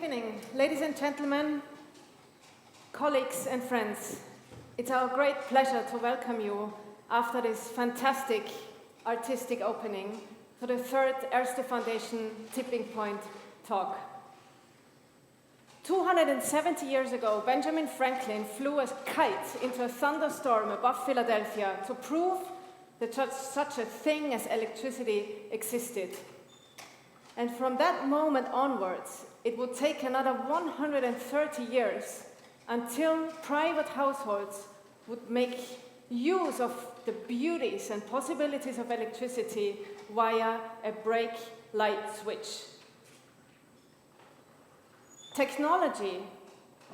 evening, ladies and gentlemen, colleagues and friends. It's our great pleasure to welcome you after this fantastic artistic opening to the third ERSTE Foundation Tipping Point talk. 270 years ago, Benjamin Franklin flew a kite into a thunderstorm above Philadelphia to prove that such a thing as electricity existed. And from that moment onwards, it would take another 130 years until private households would make use of the beauties and possibilities of electricity via a brake light switch. Technology,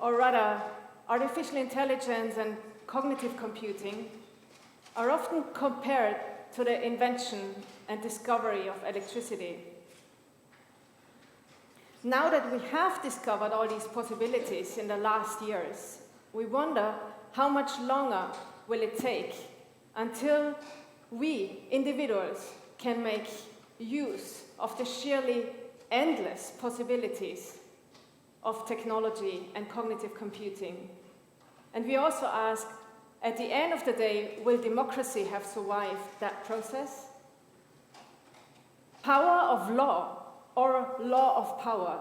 or rather artificial intelligence and cognitive computing, are often compared to the invention and discovery of electricity. Now that we have discovered all these possibilities in the last years, we wonder how much longer will it take until we, individuals, can make use of the sheerly endless possibilities of technology and cognitive computing. And we also ask, at the end of the day, will democracy have survived that process? Power of law, or law of power.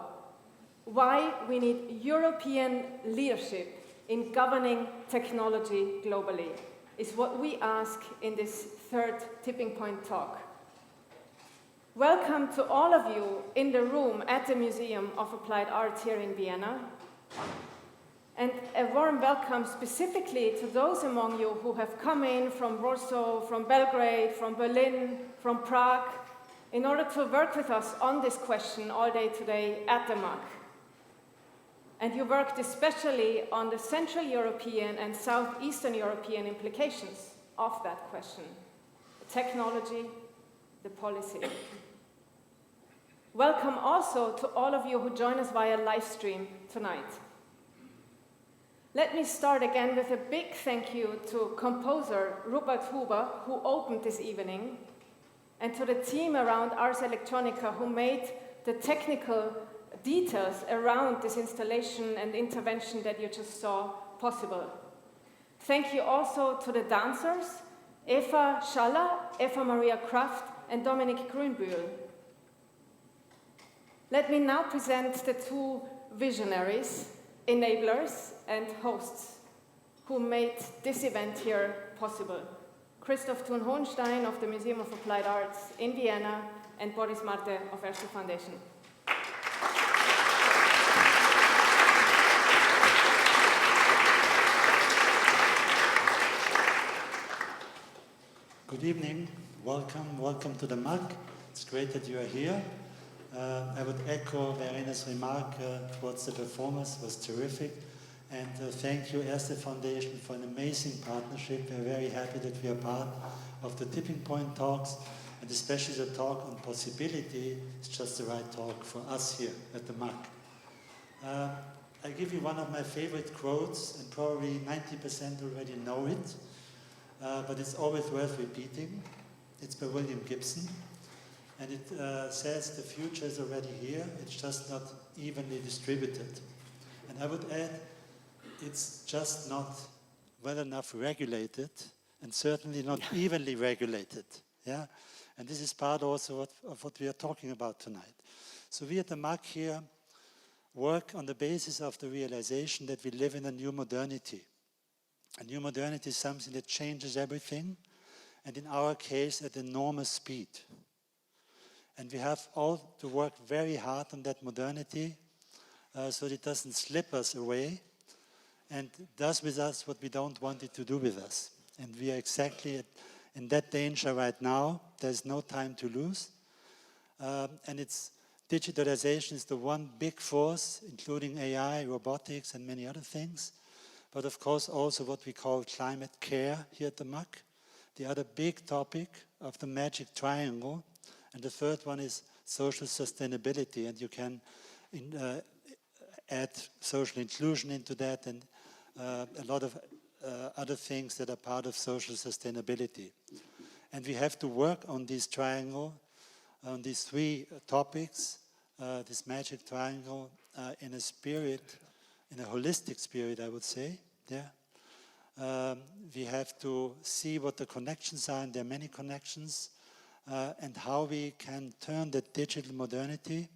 Why we need European leadership in governing technology globally is what we ask in this third Tipping Point talk. Welcome to all of you in the room at the Museum of Applied Arts here in Vienna. And a warm welcome specifically to those among you who have come in from Warsaw, from Belgrade, from Berlin, from Prague, in order to work with us on this question all day today at the MAC. And you worked especially on the Central European and Southeastern European implications of that question, the technology, the policy. Welcome also to all of you who join us via live stream tonight. Let me start again with a big thank you to composer Rupert Huber, who opened this evening, and to the team around Ars Electronica who made the technical details around this installation and intervention that you just saw possible. Thank you also to the dancers, Eva Schaller, Eva Maria Kraft, and Dominik Grünbühl. Let me now present the two visionaries, enablers, and hosts who made this event here possible. Christoph Thun-Hohenstein of the Museum of Applied Arts in Vienna and Boris Marte of ERSTE Foundation. Good evening, welcome to the MAC. It's great that you are here. I would echo Verena's remark towards the performance, it was terrific. And thank you, ERSTE Foundation, for an amazing partnership. We're very happy that we are part of the Tipping Point talks, and especially the talk on possibility is just the right talk for us here at the MAC. I give you one of my favorite quotes, and probably 90% already know it, but it's always worth repeating. It's by William Gibson, and it says the future is already here, it's just not evenly distributed. And I would add, it's just not well enough regulated, and certainly not evenly regulated. Yeah? And this is part also of what we are talking about tonight. So we at the MAC here work on the basis of the realization that we live in a new modernity. A new modernity is something that changes everything, and in our case at enormous speed. And we have all to work very hard on that modernity so that it doesn't slip us away and does with us what we don't want it to do with us. And we are exactly in that danger right now. There's no time to lose. And digitalization is the one big force, including AI, robotics, and many other things. But of course also what we call climate care here at the MAC. The other big topic of the magic triangle. And the third one is social sustainability. And you can add social inclusion into that and a lot of other things that are part of social sustainability. And we have to work on this triangle, on these three topics, this magic triangle, in a spirit, in a holistic spirit, I would say. Yeah. We have to see what the connections are, and there are many connections, and how we can turn the digital modernity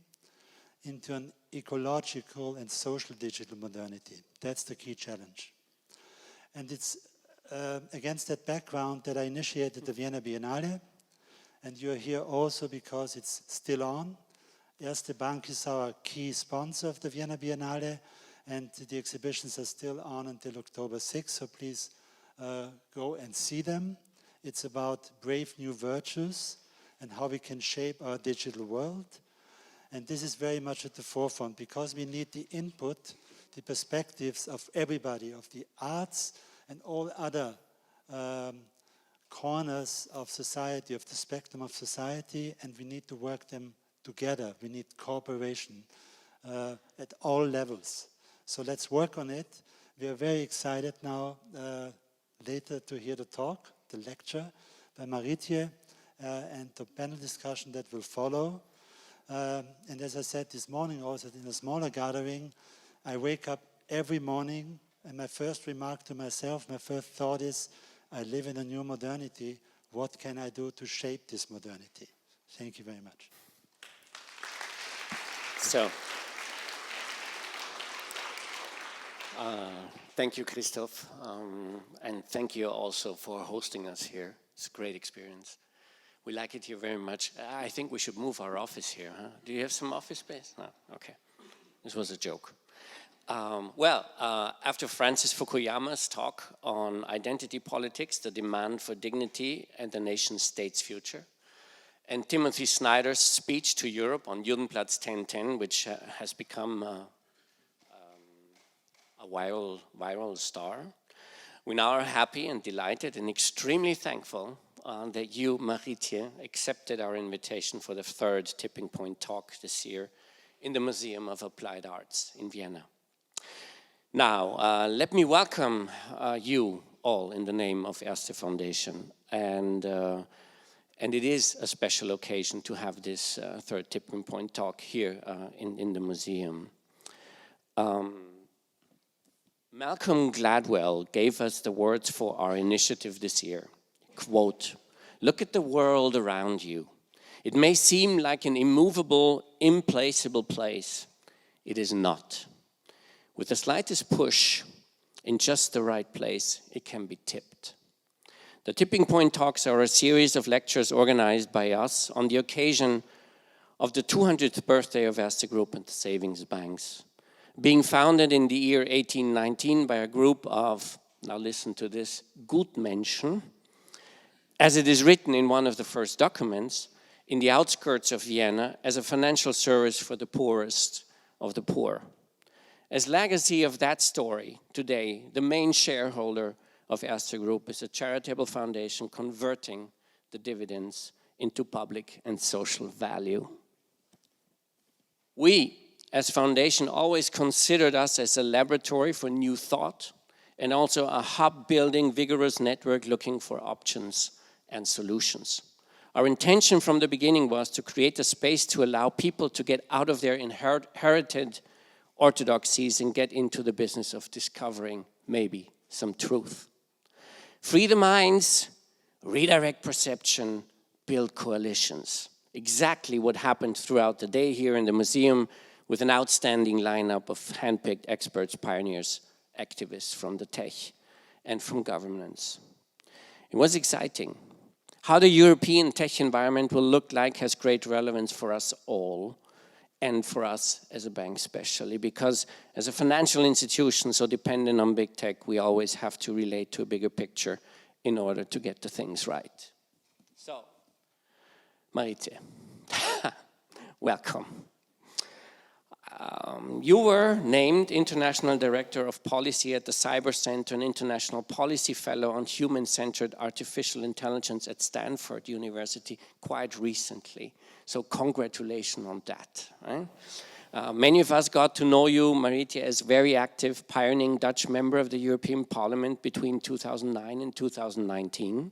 into an ecological and social digital modernity. That's the key challenge. And it's against that background that I initiated the Vienna Biennale, and you're here also because it's still on. Erste Bank is our key sponsor of the Vienna Biennale, and the exhibitions are still on until October 6th, so please go and see them. It's about brave new virtues and how we can shape our digital world. And this is very much at the forefront because we need the input, the perspectives of everybody, of the arts and all other corners of society, of the spectrum of society, and we need to work them together. We need cooperation at all levels. So let's work on it. We are very excited now later to hear the talk, the lecture by Marietje, and the panel discussion that will follow. And as I said this morning also in a smaller gathering, I wake up every morning and my first remark to myself, my first thought is, I live in a new modernity. What can I do to shape this modernity? Thank you very much. So, thank you, Krzysztof, and thank you also for hosting us here. It's a great experience. We like it here very much. I think we should move our office here, huh? Do you have some office space? No, okay. This was a joke. After Francis Fukuyama's talk on identity politics, the demand for dignity and the nation-state's future, and Timothy Snyder's speech to Europe on Judenplatz 1010, which has become a viral star, we now are happy and delighted and extremely thankful that you, Marietje, accepted our invitation for the third Tipping Point talk this year in the Museum of Applied Arts in Vienna. Now, let me welcome you all in the name of ERSTE Foundation. And it is a special occasion to have this third Tipping Point talk here in the museum. Malcolm Gladwell gave us the words for our initiative this year. Quote, "Look at the world around you. It may seem like an immovable, implaceable place. It is not. With the slightest push in just the right place, it can be tipped." The Tipping Point Talks are a series of lectures organized by us on the occasion of the 200th birthday of ERSTE Group and the Savings Banks. Being founded in the year 1819 by a group of, now listen to this, Gutmenschen, as it is written in one of the first documents, in the outskirts of Vienna as a financial service for the poorest of the poor. As legacy of that story, today, the main shareholder of ERSTE Group is a charitable foundation converting the dividends into public and social value. We, as foundation, always considered us as a laboratory for new thought and also a hub-building, vigorous network looking for options and solutions. Our intention from the beginning was to create a space to allow people to get out of their inherited orthodoxies and get into the business of discovering maybe some truth. Free the minds, redirect perception, build coalitions. Exactly what happened throughout the day here in the museum with an outstanding lineup of handpicked experts, pioneers, activists from the tech and from governments. It was exciting. How the European tech environment will look like has great relevance for us all and for us as a bank especially, because as a financial institution so dependent on big tech, we always have to relate to a bigger picture in order to get the things right. So, Marietje, welcome. You were named International Director of Policy at the Cyber Center and International Policy Fellow on Human-Centered Artificial Intelligence at Stanford University quite recently. So congratulations on that. Right? Many of us got to know you, Marietje, as very active, pioneering Dutch member of the European Parliament between 2009 and 2019.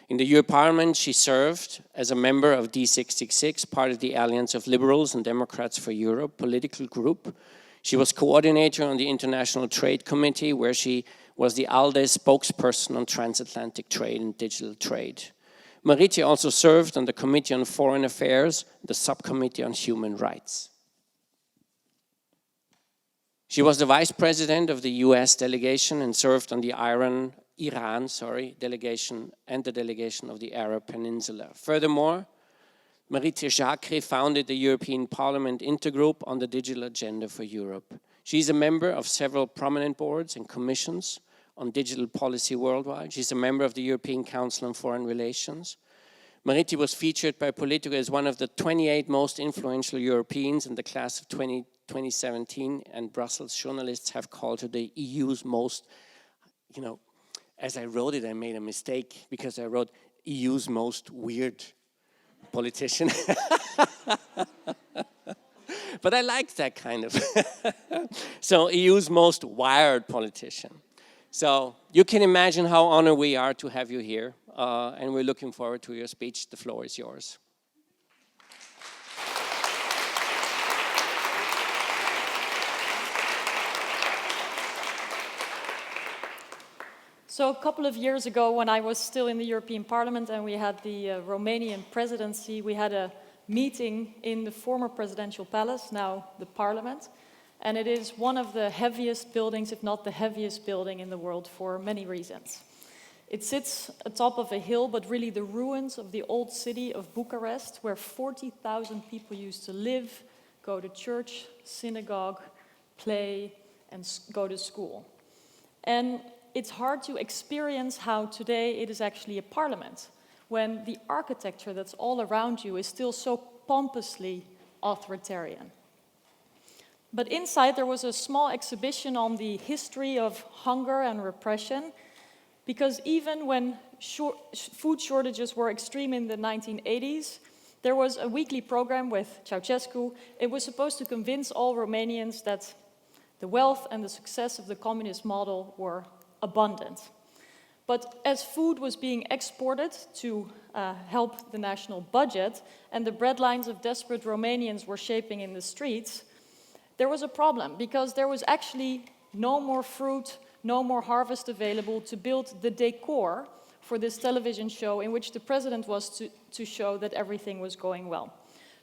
In the European Parliament, she served as a member of D666, part of the Alliance of Liberals and Democrats for Europe political group. She was coordinator on the International Trade Committee, where she was the ALDE spokesperson on transatlantic trade and digital trade. Marietje also served on the Committee on Foreign Affairs, the Subcommittee on Human Rights. She was the vice president of the US delegation and served on the Iran delegation and the delegation of the Arab Peninsula. Furthermore, Marietje Schaake founded the European Parliament Intergroup on the Digital Agenda for Europe. She's a member of several prominent boards and commissions on digital policy worldwide. She's a member of the European Council on Foreign Relations. Marietje was featured by Politico as one of the 28 most influential Europeans in the class of 2017, and Brussels journalists have called her the EU's most, as I wrote it, I made a mistake because I wrote EU's most weird politician. But I liked that kind of. So EU's most wired politician. So you can imagine how honored we are to have you here. And we're looking forward to your speech. The floor is yours. So a couple of years ago, when I was still in the European Parliament and we had the Romanian presidency, we had a meeting in the former presidential palace, now the parliament. And it is one of the heaviest buildings, if not the heaviest building in the world, for many reasons. It sits atop of a hill, but really the ruins of the old city of Bucharest, where 40,000 people used to live, go to church, synagogue, play, and go to school. And it's hard to experience how today it is actually a parliament, when the architecture that's all around you is still so pompously authoritarian. But inside there was a small exhibition on the history of hunger and repression, because even when food shortages were extreme in the 1980s, there was a weekly program with Ceausescu. It was supposed to convince all Romanians that the wealth and the success of the communist model were abundant. But as food was being exported to help the national budget, and the breadlines of desperate Romanians were shaping in the streets, there was a problem, because there was actually no more fruit, no more harvest available to build the decor for this television show in which the president was to show that everything was going well.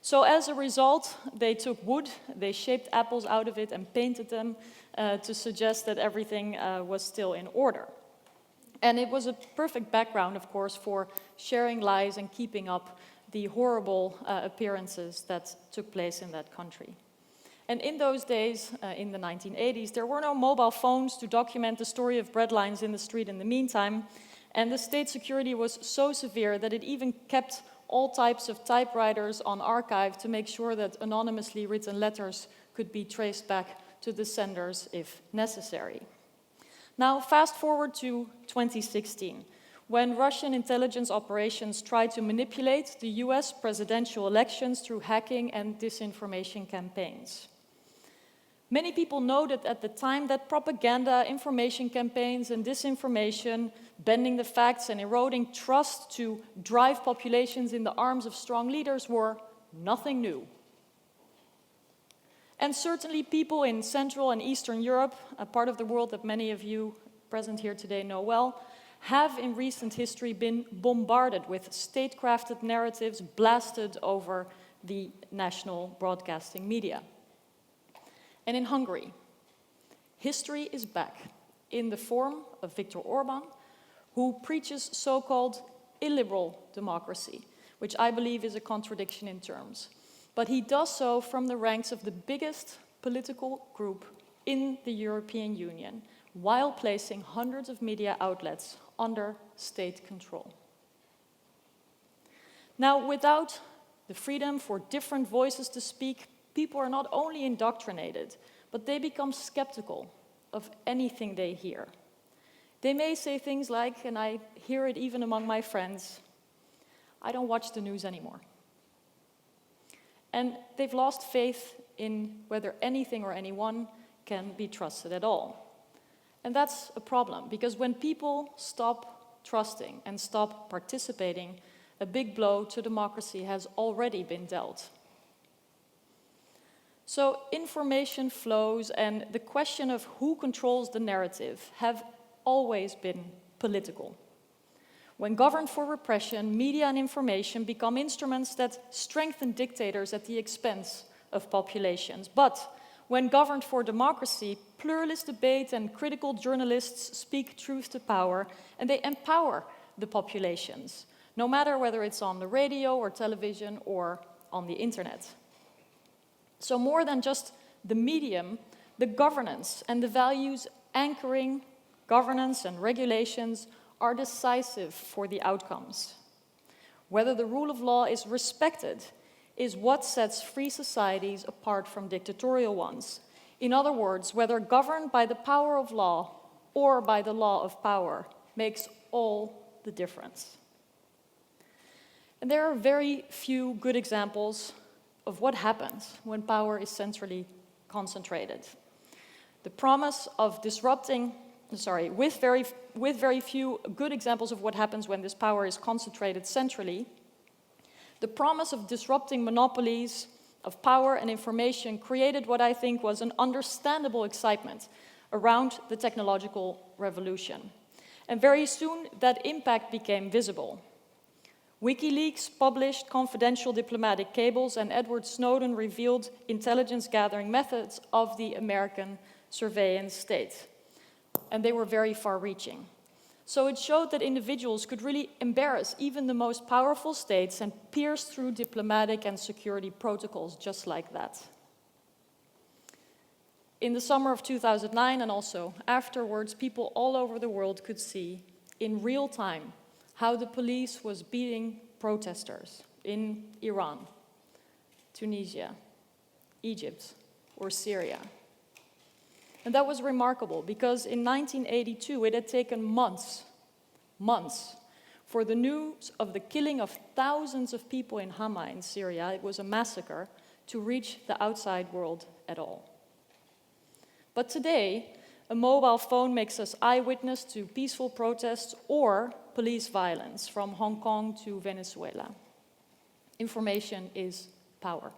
So as a result, they took wood, they shaped apples out of it and painted them to suggest that everything was still in order. And it was a perfect background, of course, for sharing lies and keeping up the horrible appearances that took place in that country. And in those days, in the 1980s, there were no mobile phones to document the story of breadlines in the street in the meantime, and the state security was so severe that it even kept all types of typewriters on archive to make sure that anonymously written letters could be traced back to the senders if necessary. Now, fast forward to 2016, when Russian intelligence operations tried to manipulate the US presidential elections through hacking and disinformation campaigns. Many people noted at the time that propaganda, information campaigns, and disinformation, bending the facts and eroding trust to drive populations in the arms of strong leaders were nothing new. And certainly people in Central and Eastern Europe, a part of the world that many of you present here today know well, have in recent history been bombarded with state-crafted narratives blasted over the national broadcasting media. And in Hungary, history is back in the form of Viktor Orban, who preaches so-called illiberal democracy, which I believe is a contradiction in terms. But he does so from the ranks of the biggest political group in the European Union, while placing hundreds of media outlets under state control. Now, without the freedom for different voices to speak, people are not only indoctrinated, but they become skeptical of anything they hear. They may say things like, and I hear it even among my friends, I don't watch the news anymore. And they've lost faith in whether anything or anyone can be trusted at all. And that's a problem, because when people stop trusting and stop participating, a big blow to democracy has already been dealt. So information flows and the question of who controls the narrative have always been political. When governed for repression, media and information become instruments that strengthen dictators at the expense of populations. But when governed for democracy, pluralist debate and critical journalists speak truth to power, and they empower the populations, no matter whether it's on the radio or television or on the internet. So more than just the medium, the governance and the values anchoring governance and regulations are decisive for the outcomes. Whether the rule of law is respected is what sets free societies apart from dictatorial ones. In other words, whether governed by the power of law or by the law of power makes all the difference. And there are very few good examples of what happens when power is centrally concentrated. The promise of disrupting, with very few good examples of what happens when this power is concentrated centrally, the promise of disrupting monopolies of power and information created what I think was an understandable excitement around the technological revolution. And very soon that impact became visible. WikiLeaks published confidential diplomatic cables and Edward Snowden revealed intelligence gathering methods of the American surveillance state. And they were very far-reaching. So it showed that individuals could really embarrass even the most powerful states and pierce through diplomatic and security protocols just like that. In the summer of 2009 and also afterwards, people all over the world could see in real time how the police was beating protesters in Iran, Tunisia, Egypt, or Syria. And that was remarkable because in 1982 it had taken months for the news of the killing of thousands of people in Hama in Syria, it was a massacre, to reach the outside world at all. But today, a mobile phone makes us eyewitness to peaceful protests or police violence from Hong Kong to Venezuela. Information is power.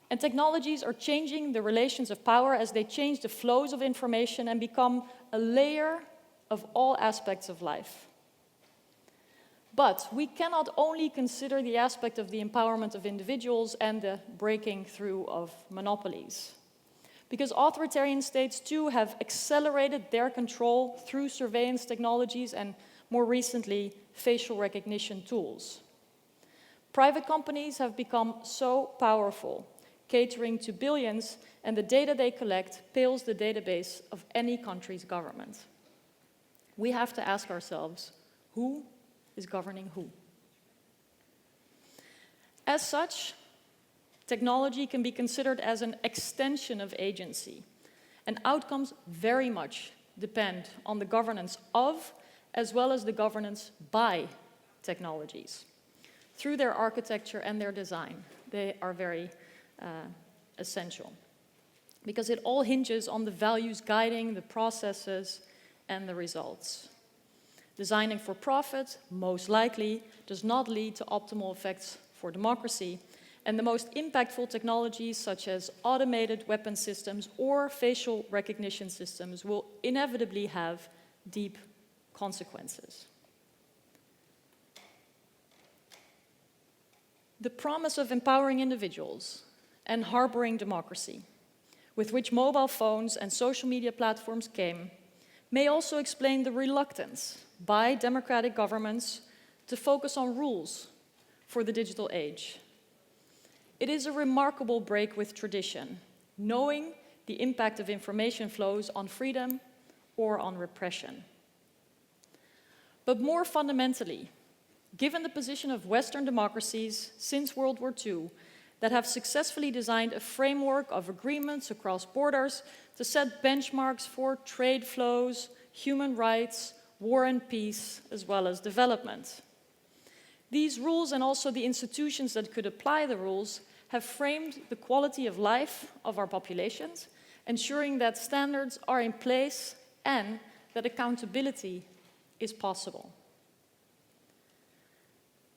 And technologies are changing the relations of power as they change the flows of information and become a layer of all aspects of life. But we cannot only consider the aspect of the empowerment of individuals and the breaking through of monopolies. Because authoritarian states too have accelerated their control through surveillance technologies and more recently facial recognition tools. Private companies have become so powerful, catering to billions, and the data they collect pales the database of any country's government. We have to ask ourselves, who is governing who? As such, technology can be considered as an extension of agency, and outcomes very much depend on the governance of, as well as the governance by technologies. Through their architecture and their design, they are very essential. Because it all hinges on the values guiding the processes and the results. Designing for profit, most likely, does not lead to optimal effects for democracy, and the most impactful technologies, such as automated weapon systems or facial recognition systems, will inevitably have deep consequences. The promise of empowering individuals and harboring democracy, with which mobile phones and social media platforms came, may also explain the reluctance by democratic governments to focus on rules for the digital age. It is a remarkable break with tradition, knowing the impact of information flows on freedom or on repression. But more fundamentally, given the position of Western democracies since World War II that have successfully designed a framework of agreements across borders to set benchmarks for trade flows, human rights, war and peace, as well as development. These rules and also the institutions that could apply the rules have framed the quality of life of our populations, ensuring that standards are in place and that accountability is possible.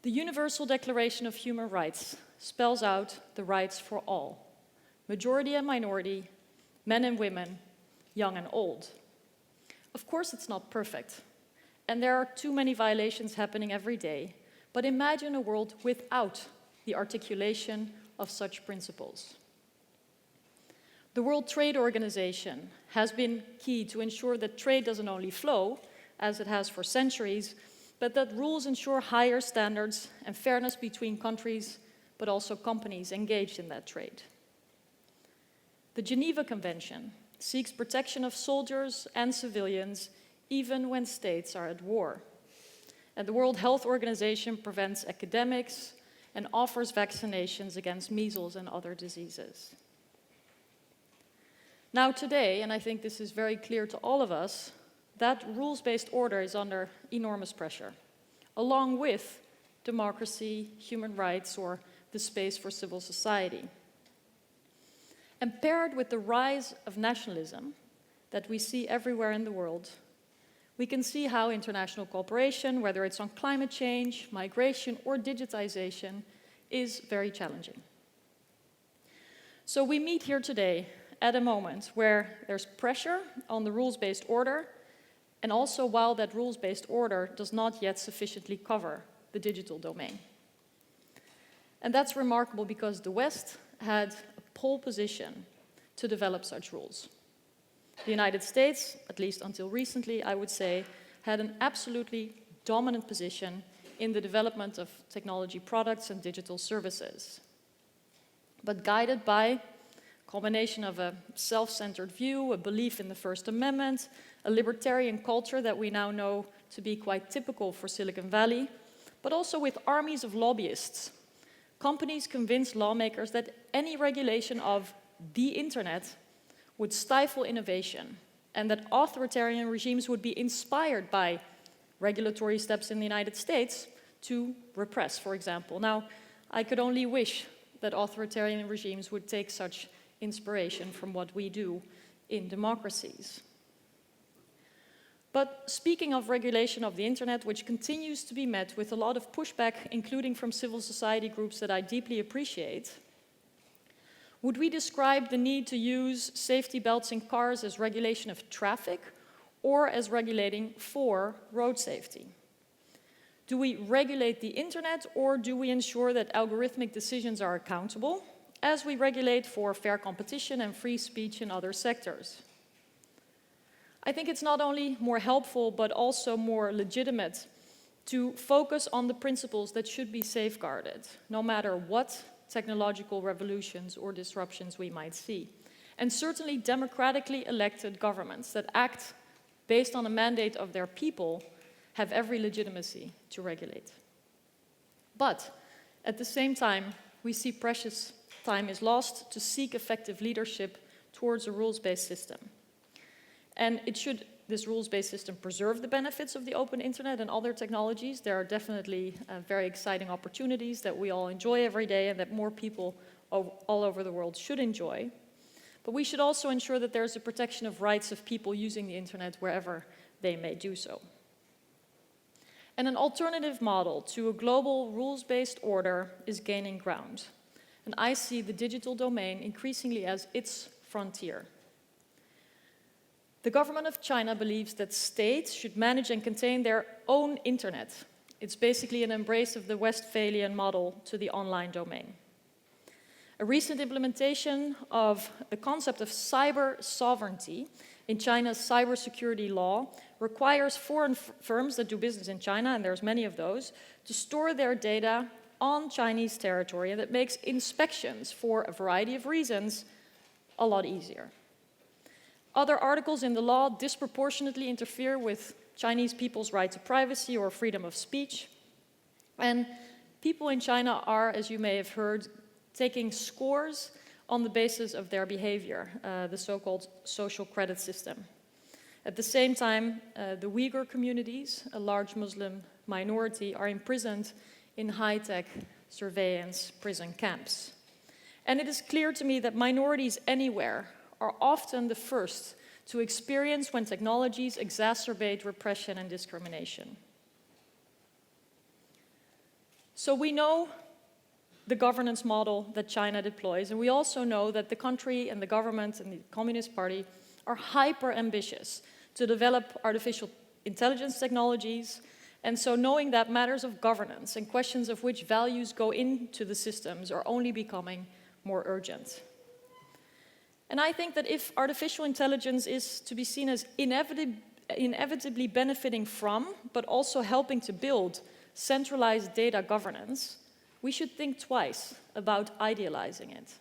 The Universal Declaration of Human Rights spells out the rights for all, majority and minority, men and women, young and old. Of course, it's not perfect, and there are too many violations happening every day, but imagine a world without the articulation of such principles. The World Trade Organization has been key to ensure that trade doesn't only flow, as it has for centuries, but that rules ensure higher standards and fairness between countries, but also companies engaged in that trade. The Geneva Convention seeks protection of soldiers and civilians, even when states are at war. And the World Health Organization prevents epidemics and offers vaccinations against measles and other diseases. Now today, and I think this is very clear to all of us, that rules-based order is under enormous pressure, along with democracy, human rights, or the space for civil society. And paired with the rise of nationalism that we see everywhere in the world, we can see how international cooperation, whether it's on climate change, migration, or digitization, is very challenging. So we meet here today at a moment where there's pressure on the rules-based order, and also while that rules-based order does not yet sufficiently cover the digital domain. And that's remarkable because the West had a pole position to develop such rules. The United States, at least until recently, I would say, had an absolutely dominant position in the development of technology products and digital services. But guided by a combination of a self-centered view, a belief in the First Amendment, a libertarian culture that we now know to be quite typical for Silicon Valley, but also with armies of lobbyists, companies convinced lawmakers that any regulation of the internet would stifle innovation, and that authoritarian regimes would be inspired by regulatory steps in the United States to repress, for example. Now, I could only wish that authoritarian regimes would take such inspiration from what we do in democracies. But speaking of regulation of the internet, which continues to be met with a lot of pushback, including from civil society groups that I deeply appreciate, would we describe the need to use safety belts in cars as regulation of traffic or as regulating for road safety? Do we regulate the internet, or do we ensure that algorithmic decisions are accountable as we regulate for fair competition and free speech in other sectors? I think it's not only more helpful but also more legitimate to focus on the principles that should be safeguarded, no matter what technological revolutions or disruptions we might see. And certainly democratically elected governments that act based on a mandate of their people have every legitimacy to regulate. But at the same time, we see precious time is lost to seek effective leadership towards a rules-based system. And this rules-based system preserve the benefits of the open internet and other technologies. There are definitely very exciting opportunities that we all enjoy every day and that more people all over the world should enjoy. But we should also ensure that there's a protection of rights of people using the internet wherever they may do so. And an alternative model to a global rules-based order is gaining ground. And I see the digital domain increasingly as its frontier. The government of China believes that states should manage and contain their own internet. It's basically an embrace of the Westphalian model to the online domain. A recent implementation of the concept of cyber sovereignty in China's cybersecurity law requires foreign firms that do business in China, and there's many of those, to store their data on Chinese territory, and that makes inspections for a variety of reasons a lot easier. Other articles in the law disproportionately interfere with Chinese people's right to privacy or freedom of speech. And people in China are, as you may have heard, taking scores on the basis of their behavior, the so-called social credit system. At the same time, the Uyghur communities, a large Muslim minority, are imprisoned in high-tech surveillance prison camps. And it is clear to me that minorities anywhere are often the first to experience when technologies exacerbate repression and discrimination. So we know the governance model that China deploys, and we also know that the country and the government and the Communist Party are hyper ambitious to develop artificial intelligence technologies. And so knowing that matters of governance and questions of which values go into the systems are only becoming more urgent. And I think that if artificial intelligence is to be seen as inevitably benefiting from, but also helping to build centralized data governance, we should think twice about idealizing it.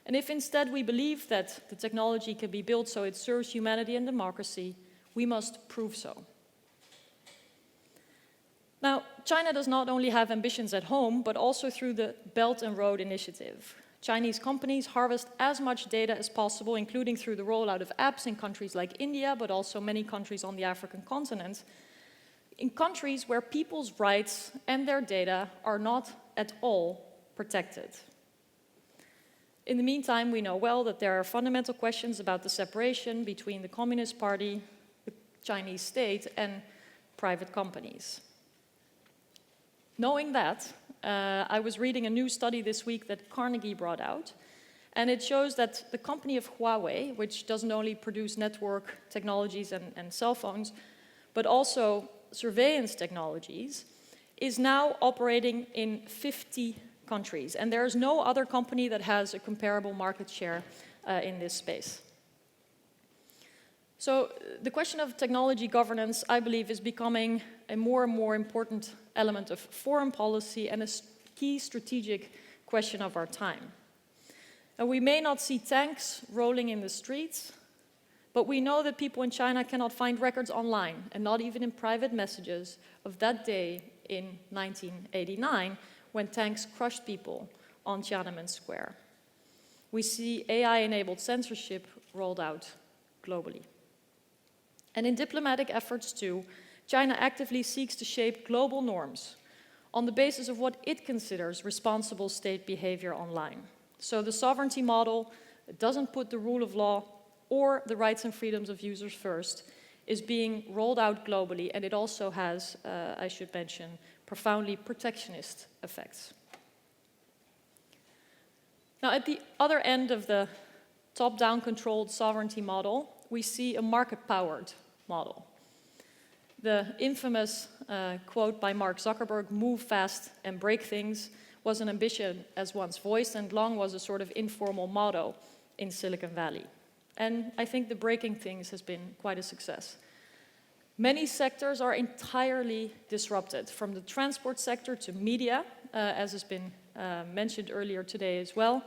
And if instead we believe that the technology can be built so it serves humanity and democracy, we must prove so. Now, China does not only have ambitions at home, but also through the Belt and Road Initiative. Chinese companies harvest as much data as possible, including through the rollout of apps in countries like India, but also many countries on the African continent, in countries where people's rights and their data are not at all protected. In the meantime, we know well that there are fundamental questions about the separation between the Communist Party, the Chinese state, and private companies. Knowing that, I was reading a new study this week that Carnegie brought out, and it shows that the company of Huawei, which doesn't only produce network technologies and cell phones, but also surveillance technologies, is now operating in 50 countries. And there is no other company that has a comparable market share in this space. So the question of technology governance, I believe, is becoming a more and more important element of foreign policy and a key strategic question of our time. And we may not see tanks rolling in the streets, but we know that people in China cannot find records online, and not even in private messages, of that day in 1989 when tanks crushed people on Tiananmen Square. We see AI-enabled censorship rolled out globally. And in diplomatic efforts too, China actively seeks to shape global norms on the basis of what it considers responsible state behavior online. So the sovereignty model doesn't put the rule of law or the rights and freedoms of users first, is being rolled out globally, and it also has, I should mention, profoundly protectionist effects. Now, at the other end of the top-down controlled sovereignty model, we see a market-powered model. The infamous quote by Mark Zuckerberg, "Move fast and break things," was an ambition as once voiced and long was a sort of informal motto in Silicon Valley. And I think the breaking things has been quite a success. Many sectors are entirely disrupted, from the transport sector to media, as has been mentioned earlier today as well.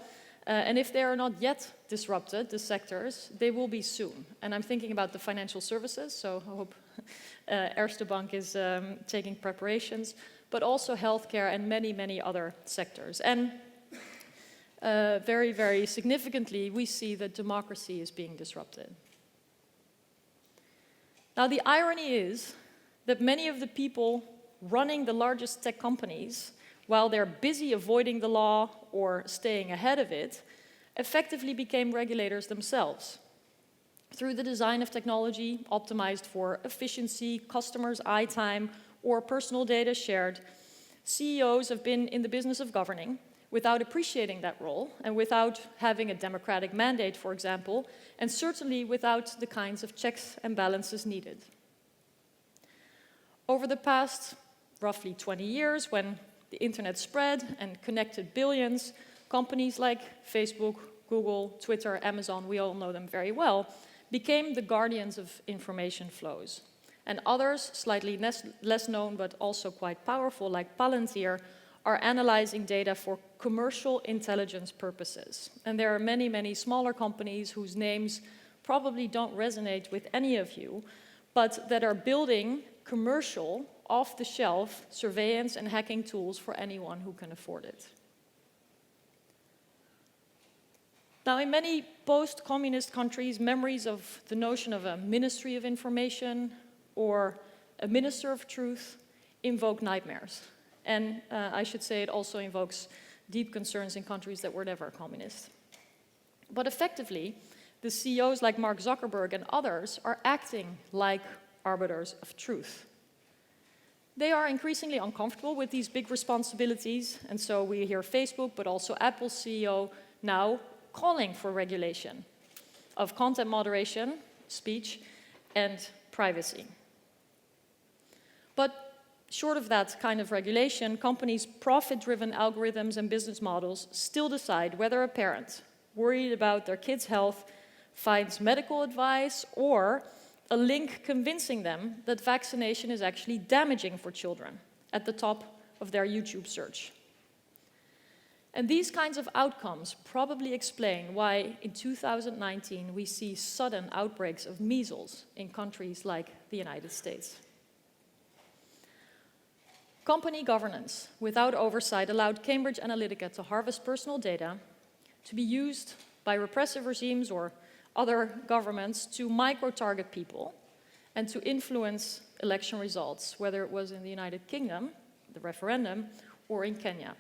And if they are not yet disrupted, the sectors, they will be soon. And I'm thinking about the financial services, so I hope ERSTE Bank is taking preparations, but also healthcare and many, many other sectors. And very, very significantly, we see that democracy is being disrupted. Now, the irony is that many of the people running the largest tech companies, while they're busy avoiding the law or staying ahead of it, effectively became regulators themselves through the design of technology optimized for efficiency, customers' eye time, or personal data shared. CEOs have been in the business of governing without appreciating that role and without having a democratic mandate, for example, and certainly without the kinds of checks and balances needed. Over the past roughly 20 years, when the internet spread and connected billions, companies like Facebook, Google, Twitter, Amazon, we all know them very well, became the guardians of information flows. And others, slightly less known but also quite powerful, like Palantir, are analyzing data for commercial intelligence purposes. And there are many, many smaller companies whose names probably don't resonate with any of you, but that are building commercial, off-the-shelf surveillance and hacking tools for anyone who can afford it. Now, in many post-communist countries, memories of the notion of a Ministry of Information or a Minister of Truth invoke nightmares. And I should say it also invokes deep concerns in countries that were never communist. But effectively, the CEOs like Mark Zuckerberg and others are acting like arbiters of truth. They are increasingly uncomfortable with these big responsibilities, and so we hear Facebook, but also Apple's CEO now calling for regulation of content moderation, speech, and privacy. But short of that kind of regulation, companies' profit-driven algorithms and business models still decide whether a parent worried about their kid's health finds medical advice or a link convincing them that vaccination is actually damaging for children at the top of their YouTube search. And these kinds of outcomes probably explain why in 2019 we see sudden outbreaks of measles in countries like the United States. Company governance without oversight allowed Cambridge Analytica to harvest personal data to be used by repressive regimes or other governments to micro-target people and to influence election results, whether it was in the United Kingdom, the referendum, or in Kenya.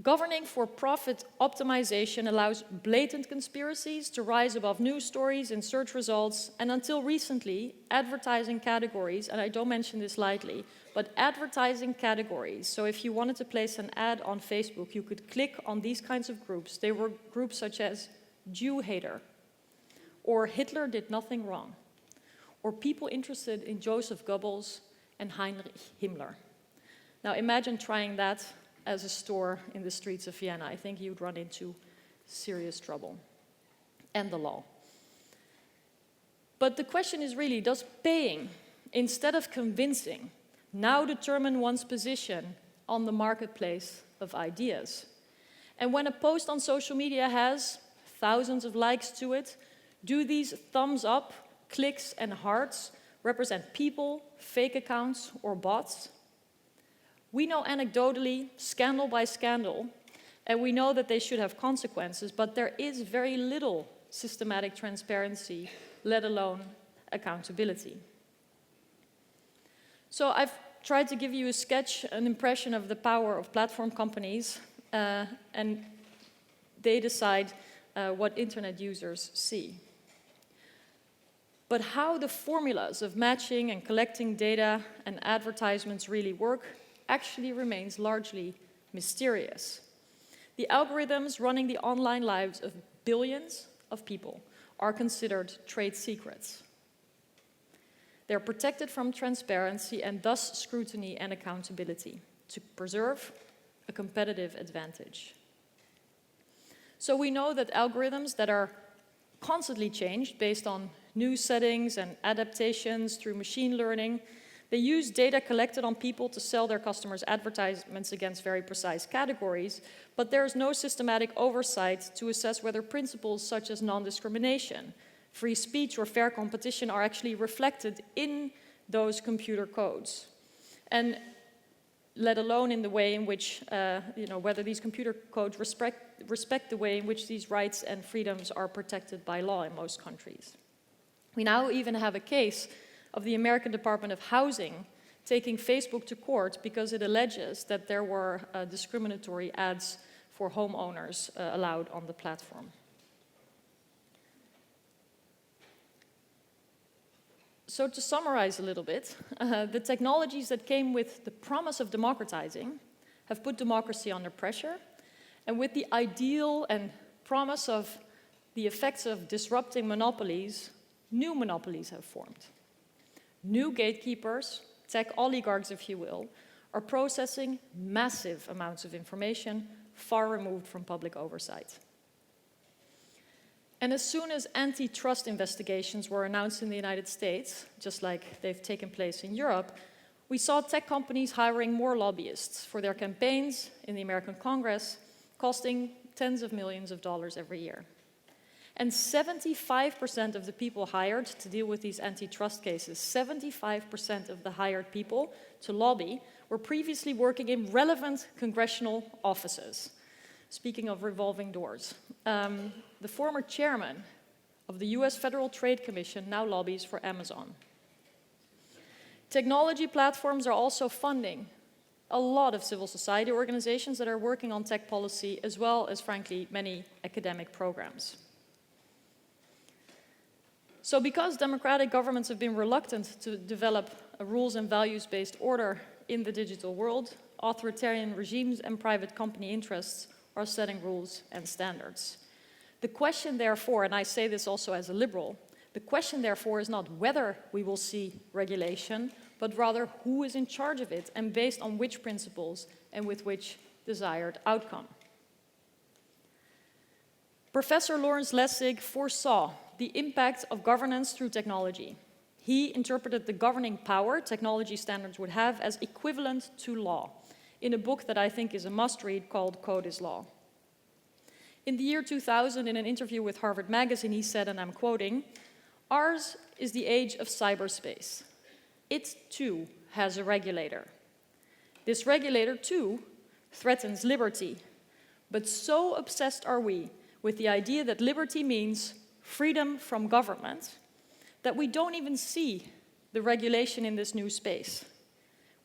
Governing for profit optimization allows blatant conspiracies to rise above news stories and search results, and until recently, advertising categories, and I don't mention this lightly, but advertising categories. So if you wanted to place an ad on Facebook, you could click on these kinds of groups. They were groups such as Jew hater, or Hitler did nothing wrong, or people interested in Joseph Goebbels and Heinrich Himmler. Now imagine trying that as a store in the streets of Vienna. I think you'd run into serious trouble, and the law. But the question is really, does paying, instead of convincing, now determine one's position on the marketplace of ideas? And when a post on social media has thousands of likes to it, do these thumbs up, clicks, and hearts represent people, fake accounts, or bots? We know anecdotally, scandal by scandal, and we know that they should have consequences, but there is very little systematic transparency, let alone accountability. So I've tried to give you a sketch, an impression of the power of platform companies, and they decide what internet users see. But how the formulas of matching and collecting data and advertisements really work actually remains largely mysterious. The algorithms running the online lives of billions of people are considered trade secrets. They're protected from transparency and thus scrutiny and accountability to preserve a competitive advantage. So we know that algorithms that are constantly changed based on new settings and adaptations through machine learning, they use data collected on people to sell their customers advertisements against very precise categories, but there is no systematic oversight to assess whether principles such as non-discrimination, free speech, or fair competition are actually reflected in those computer codes. And let alone in the way in which, whether these computer codes respect the way in which these rights and freedoms are protected by law in most countries. We now even have a case of the American Department of Housing taking Facebook to court because it alleges that there were discriminatory ads for homeowners allowed on the platform. So to summarize a little bit, the technologies that came with the promise of democratizing have put democracy under pressure, and with the ideal and promise of the effects of disrupting monopolies, new monopolies have formed. New gatekeepers, tech oligarchs if you will, are processing massive amounts of information far removed from public oversight. And as soon as antitrust investigations were announced in the United States, just like they've taken place in Europe, we saw tech companies hiring more lobbyists for their campaigns in the American Congress, costing tens of millions of dollars every year. And 75% of the people hired to deal with these antitrust cases, 75% of the hired people to lobby, were previously working in relevant congressional offices. Speaking of revolving doors, the former chairman of the US Federal Trade Commission now lobbies for Amazon. Technology platforms are also funding a lot of civil society organizations that are working on tech policy, as well as, frankly, many academic programs. So because democratic governments have been reluctant to develop a rules and values-based order in the digital world, authoritarian regimes and private company interests are setting rules and standards. The question therefore, and I say this also as a liberal, the question therefore is not whether we will see regulation, but rather who is in charge of it and based on which principles and with which desired outcome. Professor Lawrence Lessig foresaw the impact of governance through technology. He interpreted the governing power technology standards would have as equivalent to law in a book that I think is a must-read called Code is Law. In the year 2000, in an interview with Harvard Magazine, he said, and I'm quoting, "Ours is the age of cyberspace. It too has a regulator. This regulator too threatens liberty, but so obsessed are we with the idea that liberty means freedom from government that we don't even see the regulation in this new space.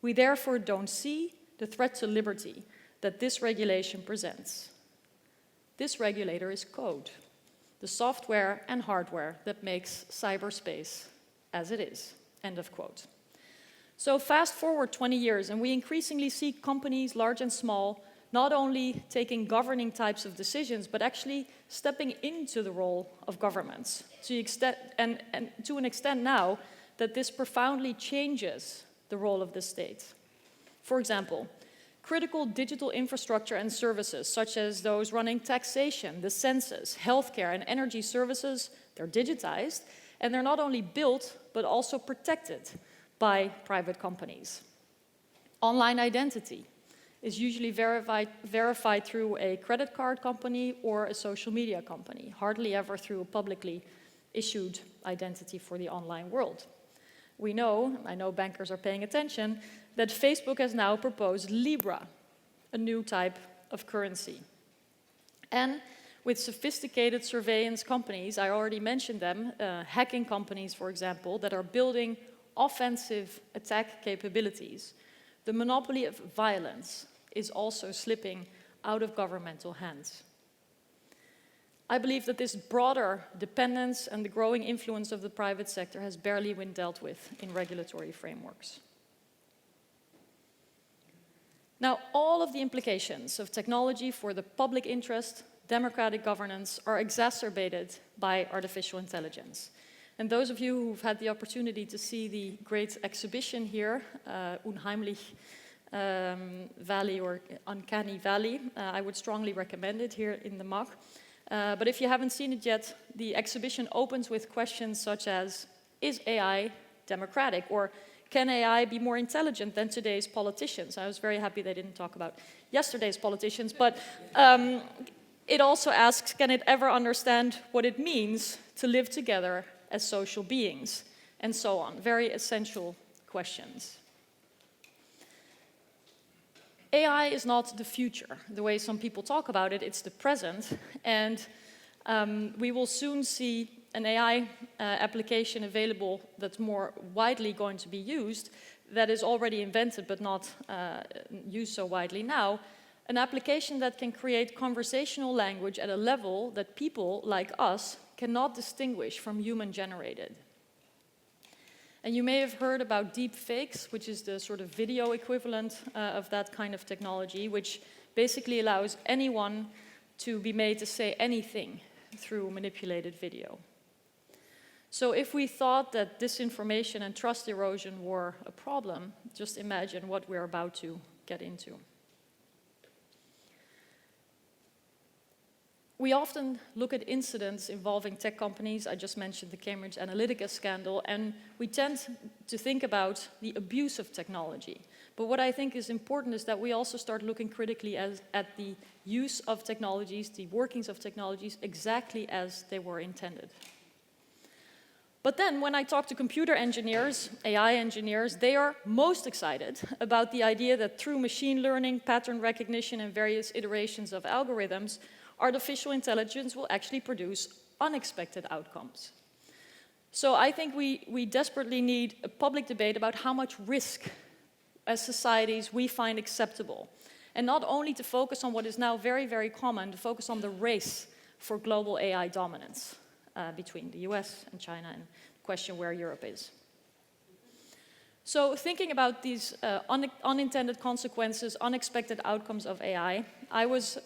We therefore don't see the threat to liberty that this regulation presents. This regulator is code, the software and hardware that makes cyberspace as it is." End of quote. So fast forward 20 years, and we increasingly see companies, large and small, not only taking governing types of decisions, but actually stepping into the role of governments and to an extent now that this profoundly changes the role of the state. For example, critical digital infrastructure and services, such as those running taxation, the census, healthcare, and energy services, they're digitized, and they're not only built, but also protected by private companies. Online identity is usually verified through a credit card company or a social media company, hardly ever through a publicly issued identity for the online world. We know, I know bankers are paying attention, that Facebook has now proposed Libra, a new type of currency. And with sophisticated surveillance companies, I already mentioned them, hacking companies, for example, that are building offensive attack capabilities, the monopoly of violence is also slipping out of governmental hands. I believe that this broader dependence and the growing influence of the private sector has barely been dealt with in regulatory frameworks. Now, all of the implications of technology for the public interest, democratic governance, are exacerbated by artificial intelligence. And those of you who've had the opportunity to see the great exhibition here, Unheimlich Valley or Uncanny Valley, I would strongly recommend it here in the MAC. But if you haven't seen it yet, the exhibition opens with questions such as, is AI democratic? Or can AI be more intelligent than today's politicians? I was very happy they didn't talk about yesterday's politicians, but it also asks, can it ever understand what it means to live together as social beings? And so on, very essential questions. AI is not the future, the way some people talk about it, it's the present, and we will soon see an AI application available that's more widely going to be used, that is already invented but not used so widely now, an application that can create conversational language at a level that people like us cannot distinguish from human-generated. And you may have heard about deep fakes, which is the sort of video equivalent of that kind of technology, which basically allows anyone to be made to say anything through manipulated video. So if we thought that disinformation and trust erosion were a problem, just imagine what we're about to get into. We often look at incidents involving tech companies. I just mentioned the Cambridge Analytica scandal, and we tend to think about the abuse of technology. But what I think is important is that we also start looking critically at the use of technologies, the workings of technologies, exactly as they were intended. But then when I talk to computer engineers, AI engineers, they are most excited about the idea that through machine learning, pattern recognition, and various iterations of algorithms, artificial intelligence will actually produce unexpected outcomes. So I think we desperately need a public debate about how much risk as societies we find acceptable. And not only to focus on what is now very, very common, to focus on the race for global AI dominance. between the US and China, and question where Europe is. So thinking about these unintended consequences, unexpected outcomes of AI, I was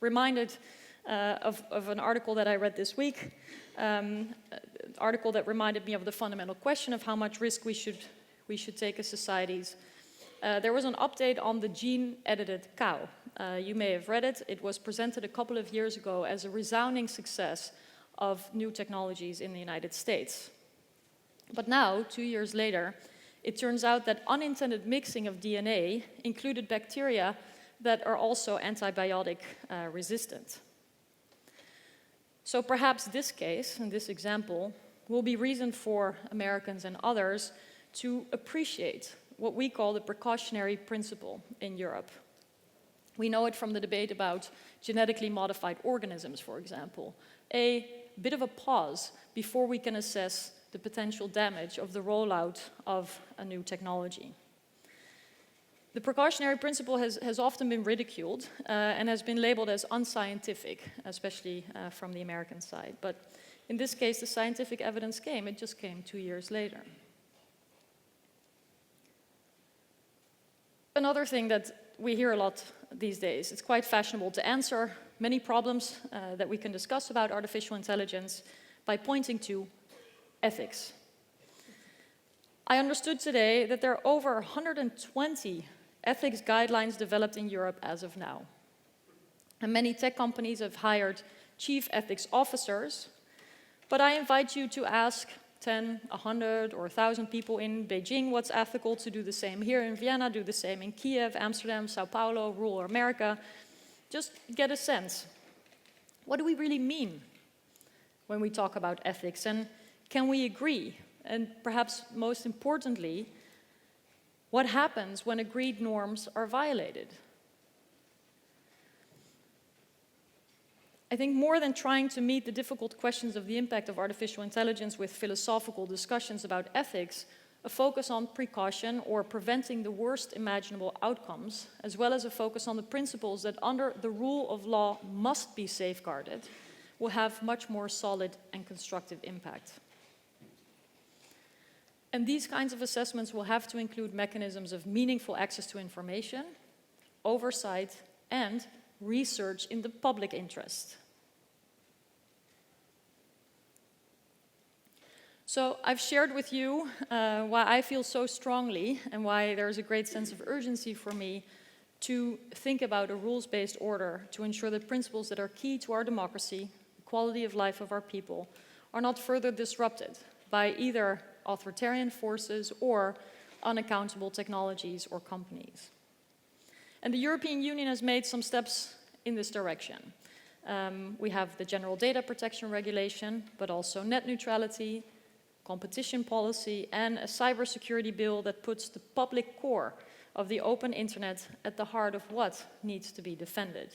reminded of an article that I read this week, an article that reminded me of the fundamental question of how much risk we should take as societies. There was an update on the gene-edited cow. You may have read it. It was presented a couple of years ago as a resounding success of new technologies in the United States. But now, 2 years later, it turns out that unintended mixing of DNA included bacteria that are also antibiotic resistant. So perhaps this case, and this example, will be reason for Americans and others to appreciate what we call the precautionary principle in Europe. We know it from the debate about genetically modified organisms, for example. A bit of a pause before we can assess the potential damage of the rollout of a new technology. The precautionary principle has often been ridiculed and has been labeled as unscientific, especially from the American side. But in this case, the scientific evidence came. It just came 2 years later. Another thing that we hear a lot these days, it's quite fashionable to answer many problems that we can discuss about artificial intelligence by pointing to ethics. I understood today that there are over 120 ethics guidelines developed in Europe as of now. And many tech companies have hired chief ethics officers, but I invite you to ask 10, 100, or 1,000 people in Beijing what's ethical, to do the same here in Vienna, do the same in Kiev, Amsterdam, Sao Paulo, rural America. Just get a sense. What do we really mean when we talk about ethics? And can we agree? And perhaps most importantly, what happens when agreed norms are violated? I think more than trying to meet the difficult questions of the impact of artificial intelligence with philosophical discussions about ethics, a focus on precaution or preventing the worst imaginable outcomes, as well as a focus on the principles that under the rule of law must be safeguarded, will have much more solid and constructive impact. And these kinds of assessments will have to include mechanisms of meaningful access to information, oversight, and research in the public interest. So I've shared with you why I feel so strongly and why there's a great sense of urgency for me to think about a rules-based order to ensure that principles that are key to our democracy, the quality of life of our people, are not further disrupted by either authoritarian forces or unaccountable technologies or companies. And the European Union has made some steps in this direction. We have the General Data Protection Regulation, but also net neutrality, competition policy, and a cybersecurity bill that puts the public core of the open internet at the heart of what needs to be defended.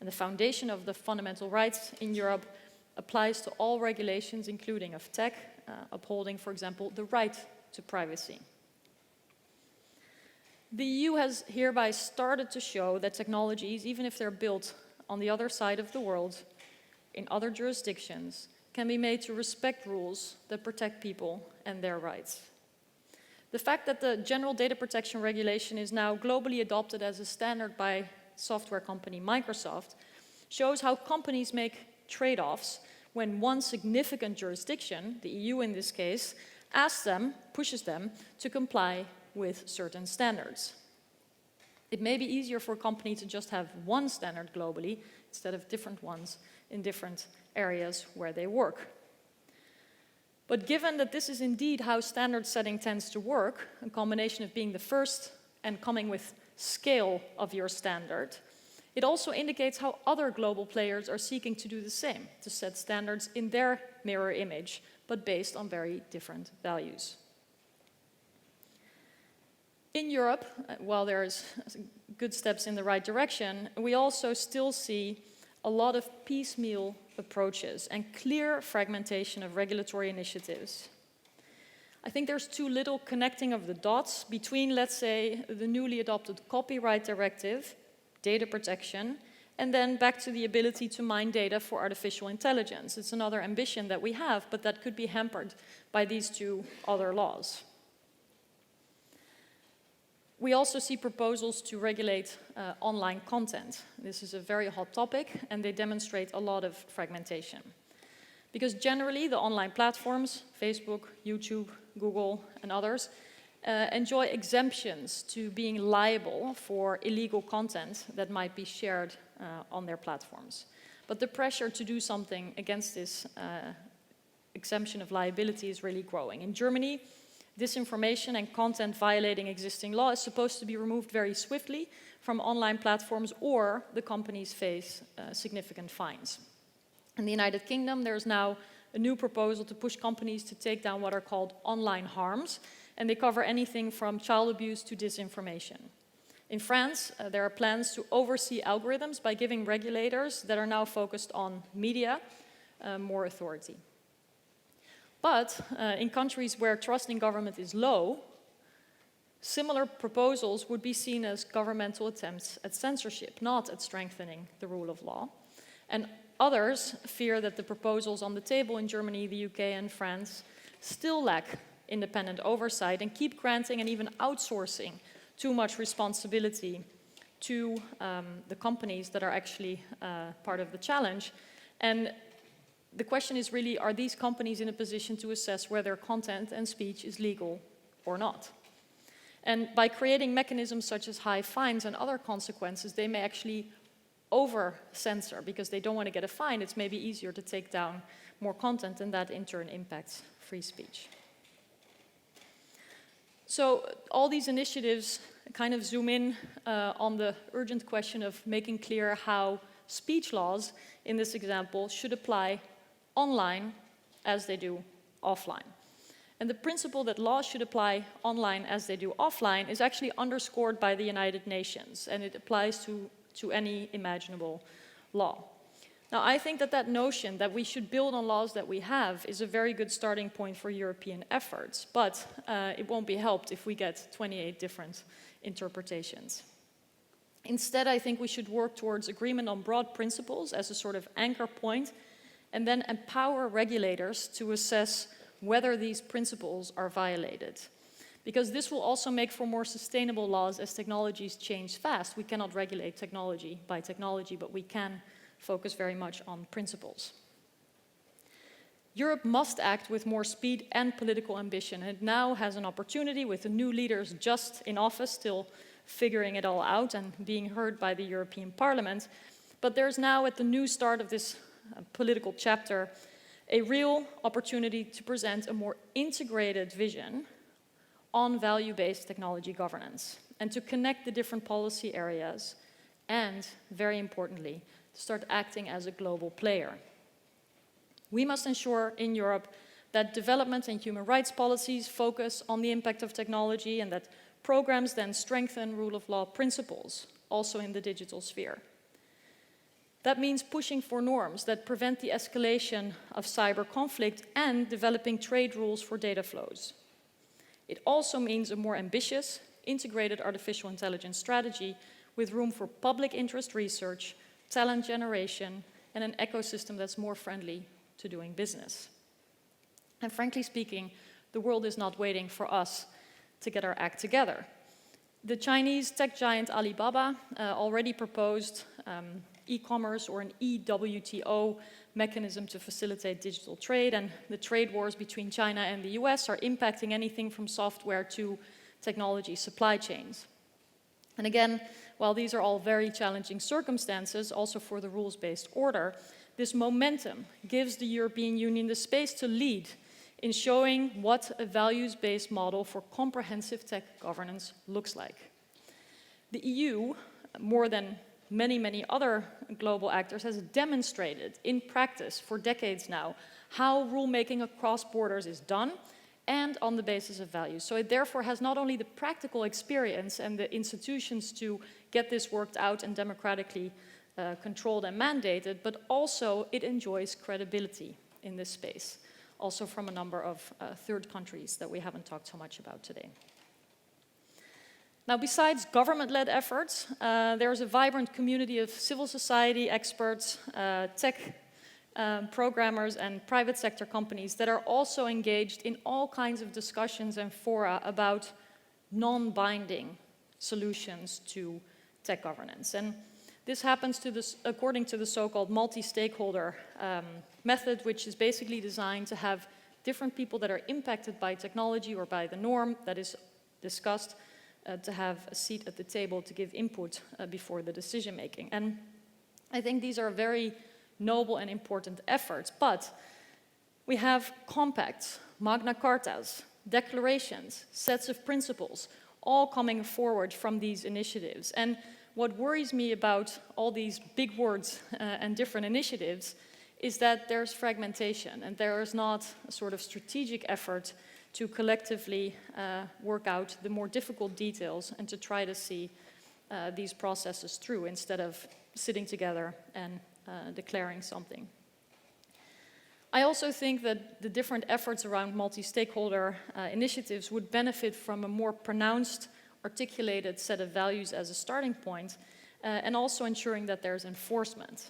And the foundation of the fundamental rights in Europe applies to all regulations, including of tech, upholding, for example, the right to privacy. The EU has hereby started to show that technologies, even if they're built on the other side of the world, in other jurisdictions, can be made to respect rules that protect people and their rights. The fact that the General Data Protection Regulation is now globally adopted as a standard by software company Microsoft shows how companies make trade-offs when one significant jurisdiction, the EU in this case, asks them, pushes them to comply with certain standards. It may be easier for a company to just have one standard globally instead of different ones in different areas where they work. But given that this is indeed how standard setting tends to work, a combination of being the first and coming with scale of your standard, it also indicates how other global players are seeking to do the same, to set standards in their mirror image, but based on very different values. In Europe, while there's good steps in the right direction, we also still see a lot of piecemeal approaches and clear fragmentation of regulatory initiatives. I think there's too little connecting of the dots between, let's say, the newly adopted copyright directive, data protection, And then back to the ability to mine data for artificial intelligence. It's another ambition that we have, but that could be hampered by these two other laws. We also see proposals to regulate online content. This is a very hot topic, and they demonstrate a lot of fragmentation. Because generally, the online platforms, Facebook, YouTube, Google, and others, enjoy exemptions to being liable for illegal content that might be shared on their platforms. But the pressure to do something against this exemption of liability is really growing. In Germany, disinformation and content violating existing law is supposed to be removed very swiftly from online platforms, or the companies face significant fines. In the United Kingdom, there's now a new proposal to push companies to take down what are called online harms, and they cover anything from child abuse to disinformation. In France, there are plans to oversee algorithms by giving regulators that are now focused on media more authority. But in countries where trust in government is low, similar proposals would be seen as governmental attempts at censorship, not at strengthening the rule of law. And others fear that the proposals on the table in Germany, the UK, and France still lack independent oversight and keep granting and even outsourcing too much responsibility to the companies that are actually part of the challenge. And the question is really, are these companies in a position to assess whether content and speech is legal or not? And by creating mechanisms such as high fines and other consequences, they may actually over-censor because they don't want to get a fine. It's maybe easier to take down more content, and that in turn impacts free speech. So all these initiatives kind of zoom in on the urgent question of making clear how speech laws, in this example, should apply online as they do offline. And the principle that laws should apply online as they do offline is actually underscored by the United Nations, and it applies to any imaginable law. Now, I think that that notion that we should build on laws that we have is a very good starting point for European efforts, but it won't be helped if we get 28 different interpretations. Instead, I think we should work towards agreement on broad principles as a sort of anchor point, and then empower regulators to assess whether these principles are violated. Because this will also make for more sustainable laws as technologies change fast. We cannot regulate technology by technology, but we can focus very much on principles. Europe must act with more speed and political ambition, and it now has an opportunity with the new leaders just in office, still figuring it all out and being heard by the European Parliament. But there's now, at the new start of this political chapter, a real opportunity to present a more integrated vision on value-based technology governance and to connect the different policy areas and, very importantly, to start acting as a global player. We must ensure in Europe that development and human rights policies focus on the impact of technology and that programs then strengthen rule of law principles, also in the digital sphere. That means pushing for norms that prevent the escalation of cyber conflict and developing trade rules for data flows. It also means a more ambitious, integrated artificial intelligence strategy with room for public interest research, talent generation, and an ecosystem that's more friendly to doing business. And frankly speaking, the world is not waiting for us to get our act together. The Chinese tech giant Alibaba already proposed e-commerce or an eWTO mechanism to facilitate digital trade, and the trade wars between China and the US are impacting anything from software to technology supply chains. And again, while these are all very challenging circumstances, also for the rules-based order, this momentum gives the European Union the space to lead in showing what a values-based model for comprehensive tech governance looks like. The EU, more than many other global actors, has demonstrated in practice for decades now how rulemaking across borders is done and on the basis of values. So it therefore has not only the practical experience and the institutions to get this worked out and democratically controlled and mandated, but also it enjoys credibility in this space, also from a number of third countries that we haven't talked so much about today. Now, besides government-led efforts, there's a vibrant community of civil society experts, tech programmers, and private sector companies that are also engaged in all kinds of discussions and fora about non-binding solutions to tech governance. And this happens according to the so-called multi-stakeholder method, which is basically designed to have different people that are impacted by technology or by the norm that is discussed to have a seat at the table to give input before the decision making. And I think these are very noble and important efforts, but we have compacts, Magna Cartas, declarations, sets of principles, all coming forward from these initiatives. And what worries me about all these big words and different initiatives is that there's fragmentation and there is not a sort of strategic effort to collectively work out the more difficult details and to try to see these processes through instead of sitting together and declaring something. I also think that the different efforts around multi-stakeholder initiatives would benefit from a more pronounced, articulated set of values as a starting point, and also ensuring that there's enforcement.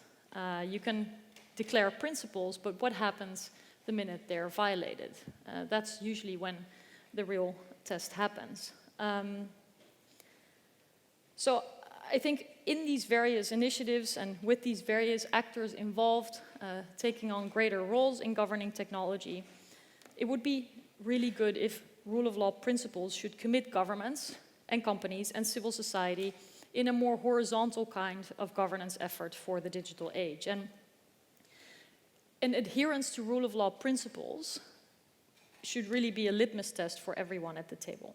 You can declare principles, but what happens the minute they're violated? That's usually when the real test happens. So I think in these various initiatives and with these various actors involved taking on greater roles in governing technology, it would be really good if rule of law principles should commit governments and companies and civil society in a more horizontal kind of governance effort for the digital age. And an adherence to rule of law principles should really be a litmus test for everyone at the table.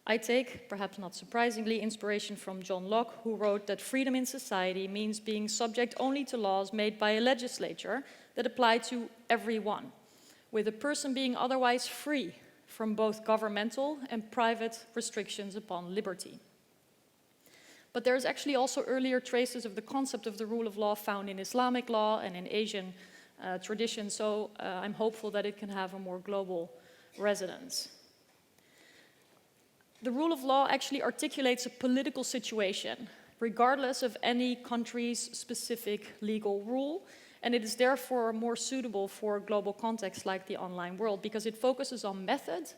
I take, perhaps not surprisingly, inspiration from John Locke, who wrote that freedom in society means being subject only to laws made by a legislature that apply to everyone, with a person being otherwise free from both governmental and private restrictions upon liberty. But there's actually also earlier traces of the concept of the rule of law found in Islamic law and in Asian tradition, so I'm hopeful that it can have a more global resonance. The rule of law actually articulates a political situation, regardless of any country's specific legal rule, and it is therefore more suitable for a global context like the online world, because it focuses on method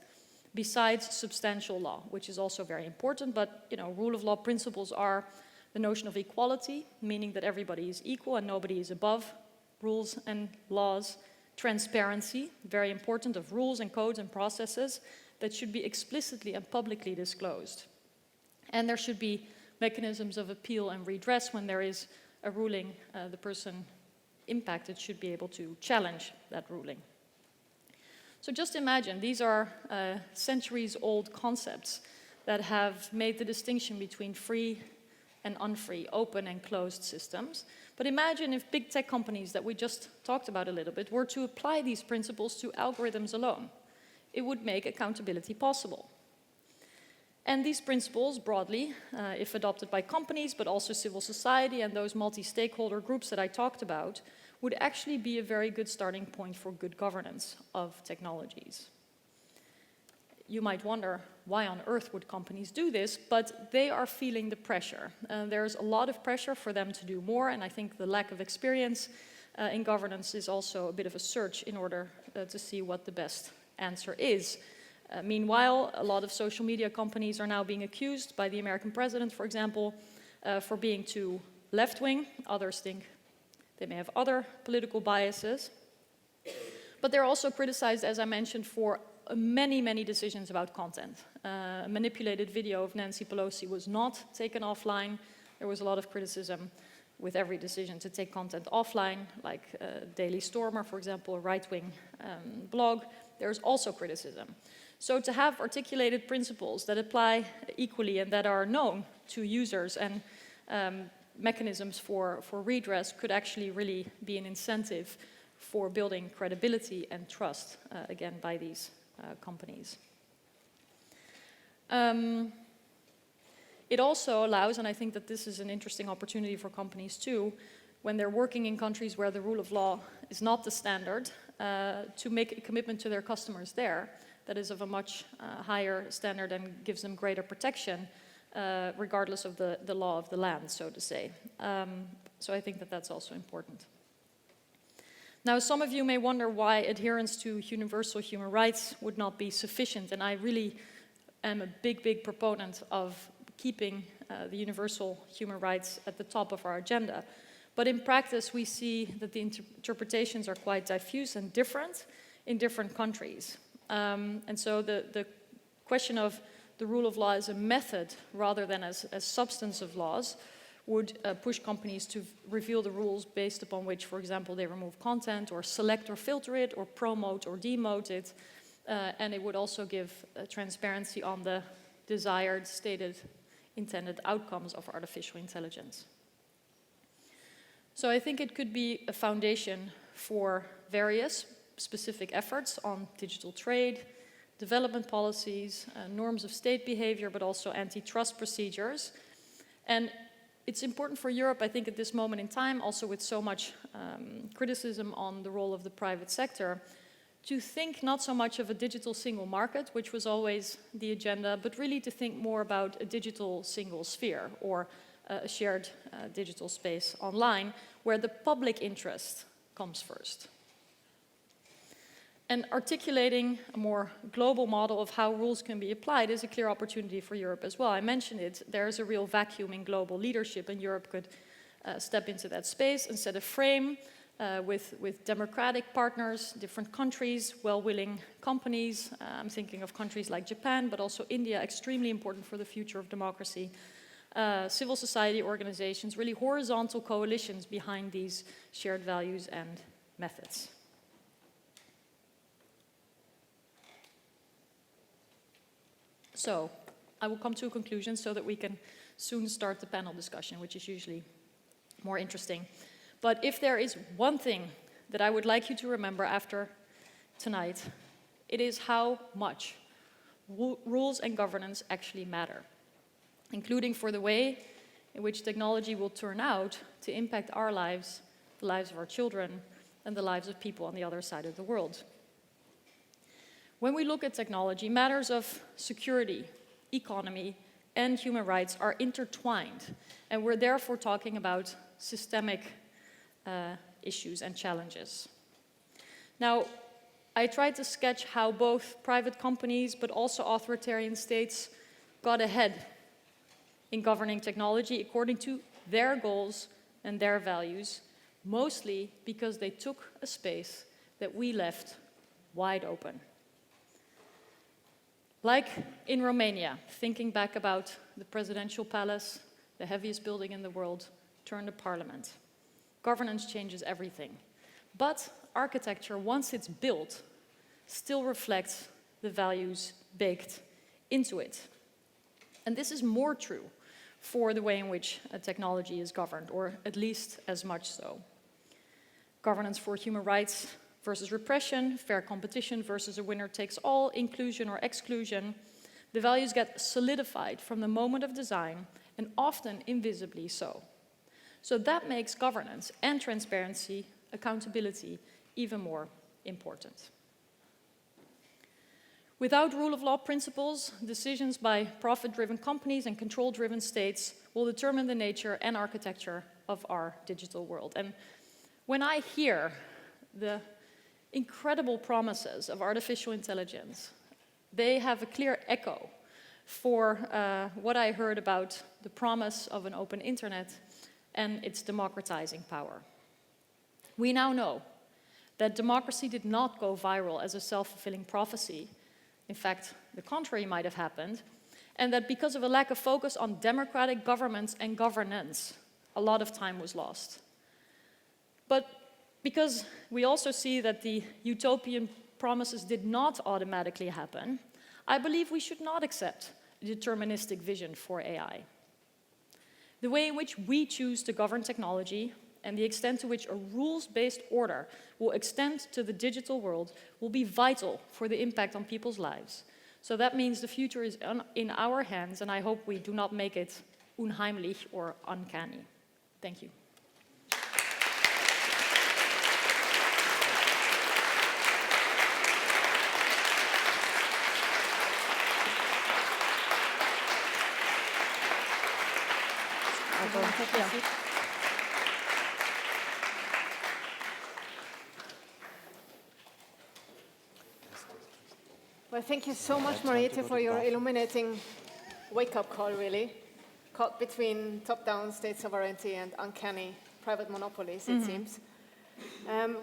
besides substantial law, which is also very important. But rule of law principles are the notion of equality, meaning that everybody is equal and nobody is above rules and laws. Transparency, very important, of rules and codes and processes that should be explicitly and publicly disclosed. And there should be mechanisms of appeal and redress when there is a ruling. The person impacted should be able to challenge that ruling. So just imagine, these are centuries-old concepts that have made the distinction between free and unfree, open and closed systems. But imagine if big tech companies that we just talked about a little bit were to apply these principles to algorithms alone. It would make accountability possible. And these principles, broadly, if adopted by companies, but also civil society and those multi-stakeholder groups that I talked about, would actually be a very good starting point for good governance of technologies. You might wonder, why on earth would companies do this? But they are feeling the pressure. There's a lot of pressure for them to do more, and I think the lack of experience in governance is also a bit of a search in order to see what the best answer is. Meanwhile, a lot of social media companies are now being accused by the American president, for example, for being too left-wing. Others think they may have other political biases. But they're also criticized, as I mentioned, for many, many decisions about content. A manipulated video of Nancy Pelosi was not taken offline. There was a lot of criticism with every decision to take content offline, like Daily Stormer, for example, a right-wing blog. There's also criticism. So to have articulated principles that apply equally and that are known to users and mechanisms for redress could actually really be an incentive for building credibility and trust, again, by these companies. It also allows, and I think that this is an interesting opportunity for companies too, when they're working in countries where the rule of law is not the standard, to make a commitment to their customers there that is of a much higher standard and gives them greater protection, regardless of the law of the land, so to say. So I think that that's also important. Now, some of you may wonder why adherence to universal human rights would not be sufficient, and I really am a big proponent of keeping the universal human rights at the top of our agenda. But in practice, we see that the interpretations are quite diffuse and different in different countries. And so the question of the rule of law as a method rather than as substance of laws would push companies to reveal the rules based upon which, for example, they remove content or select or filter it or promote or demote it. And it would also give transparency on the desired, stated, intended outcomes of artificial intelligence. So I think it could be a foundation for various specific efforts on digital trade, development policies, norms of state behavior, but also antitrust procedures. And it's important for Europe, I think, at this moment in time, also with so much criticism on the role of the private sector, to think not so much of a digital single market, which was always the agenda, but really to think more about a digital single sphere or a shared digital space online where the public interest comes first. And articulating a more global model of how rules can be applied is a clear opportunity for Europe as well. I mentioned it, there is a real vacuum in global leadership, and Europe could step into that space and set a frame with democratic partners, different countries, well-willing companies. I'm thinking of countries like Japan, but also India, extremely important for the future of democracy. Civil society organizations, really horizontal coalitions behind these shared values and methods. So, I will come to a conclusion so that we can soon start the panel discussion, which is usually more interesting. But if there is one thing that I would like you to remember after tonight, it is how much rules and governance actually matter, including for the way in which technology will turn out to impact our lives, the lives of our children, and the lives of people on the other side of the world. When we look at technology, matters of security, economy, and human rights are intertwined, and we're therefore talking about systemic issues and challenges. Now, I tried to sketch how both private companies but also authoritarian states got ahead in governing technology according to their goals and their values, mostly because they took a space that we left wide open. Like in Romania, thinking back about the presidential palace, the heaviest building in the world, turned to parliament. Governance changes everything. But architecture, once it's built, still reflects the values baked into it. And this is more true for the way in which a technology is governed, or at least as much so. Governance for human rights versus repression, fair competition versus a winner-takes-all, inclusion or exclusion. The values get solidified from the moment of design, and often invisibly so. So that makes governance and transparency, accountability, even more important. Without rule of law principles, decisions by profit-driven companies and control-driven states will determine the nature and architecture of our digital world. And when I hear the incredible promises of artificial intelligence, they have a clear echo for what I heard about the promise of an open internet and its democratizing power. We now know that democracy did not go viral as a self-fulfilling prophecy. In fact, the contrary might have happened, and that because of a lack of focus on democratic governments and governance, a lot of time was lost. But because we also see that the utopian promises did not automatically happen, I believe we should not accept a deterministic vision for AI. The way in which we choose to govern technology and the extent to which a rules-based order will extend to the digital world will be vital for the impact on people's lives. So that means the future is in our hands, and I hope we do not make it unheimlich or uncanny. Thank you. Or, yeah. Well, thank you so much, Marietje, for your illuminating wake-up call, really. Caught between top-down state sovereignty and uncanny private monopolies, it seems.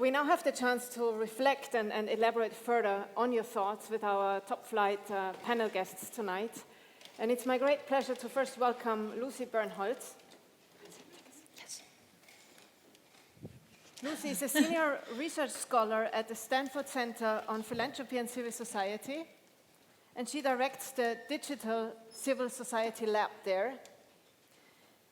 We now have the chance to reflect and elaborate further on your thoughts with our top-flight panel guests tonight. And it's my great pleasure to first welcome Lucy Bernholz. Yes. Lucy is a senior research scholar at the Stanford Center on Philanthropy and Civil Society, and she directs the Digital Civil Society Lab there.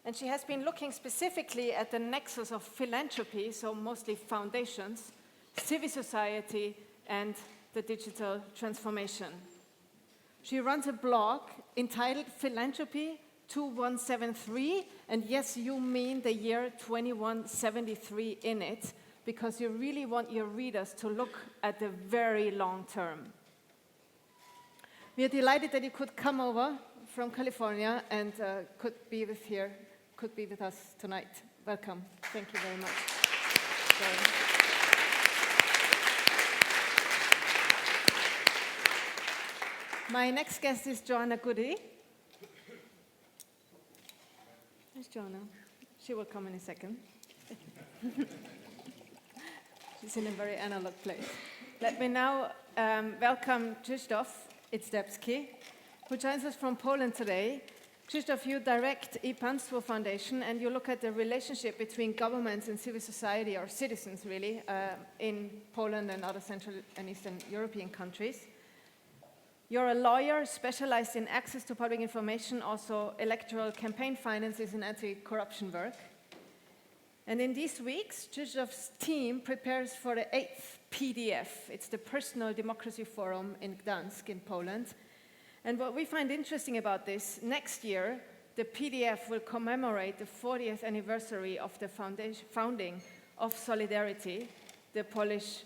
And she has been looking specifically at the nexus of philanthropy, so mostly foundations, civil society, and the digital transformation. She runs a blog entitled Philanthropy 2173, and yes, you mean the year 2173 in it, because you really want your readers to look at the very long term. We are delighted that you could come over from California and could be with us tonight. Welcome. Thank you very much. My next guest is Joanna Goodey. There's Joanna. She will come in a second. She's in a very analog place. Let me now welcome Krzysztof Izdebski, who joins us from Poland today. Krzysztof, you direct ePaństwo Foundation, and you look at the relationship between governments and civil society, or citizens really, in Poland and other Central and Eastern European countries. You're a lawyer specialized in access to public information, also electoral campaign finances and anti-corruption work. And in these weeks, Krzysztof's team prepares for the 8th PDF. It's the Personal Democracy Forum in Gdańsk in Poland. And what we find interesting about this, next year, the PDF will commemorate the 40th anniversary of the founding of Solidarity, the Polish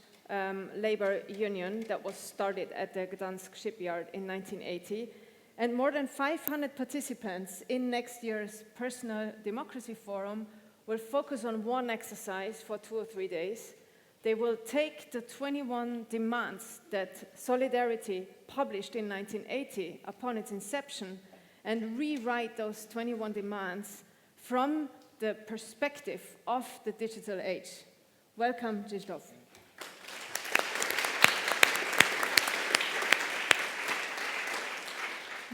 labor union that was started at the Gdańsk shipyard in 1980. And more than 500 participants in next year's Personal Democracy Forum will focus on one exercise for 2 or 3 days. They will take the 21 demands that Solidarity published in 1980 upon its inception and rewrite those 21 demands from the perspective of the digital age. Welcome, Krzysztof.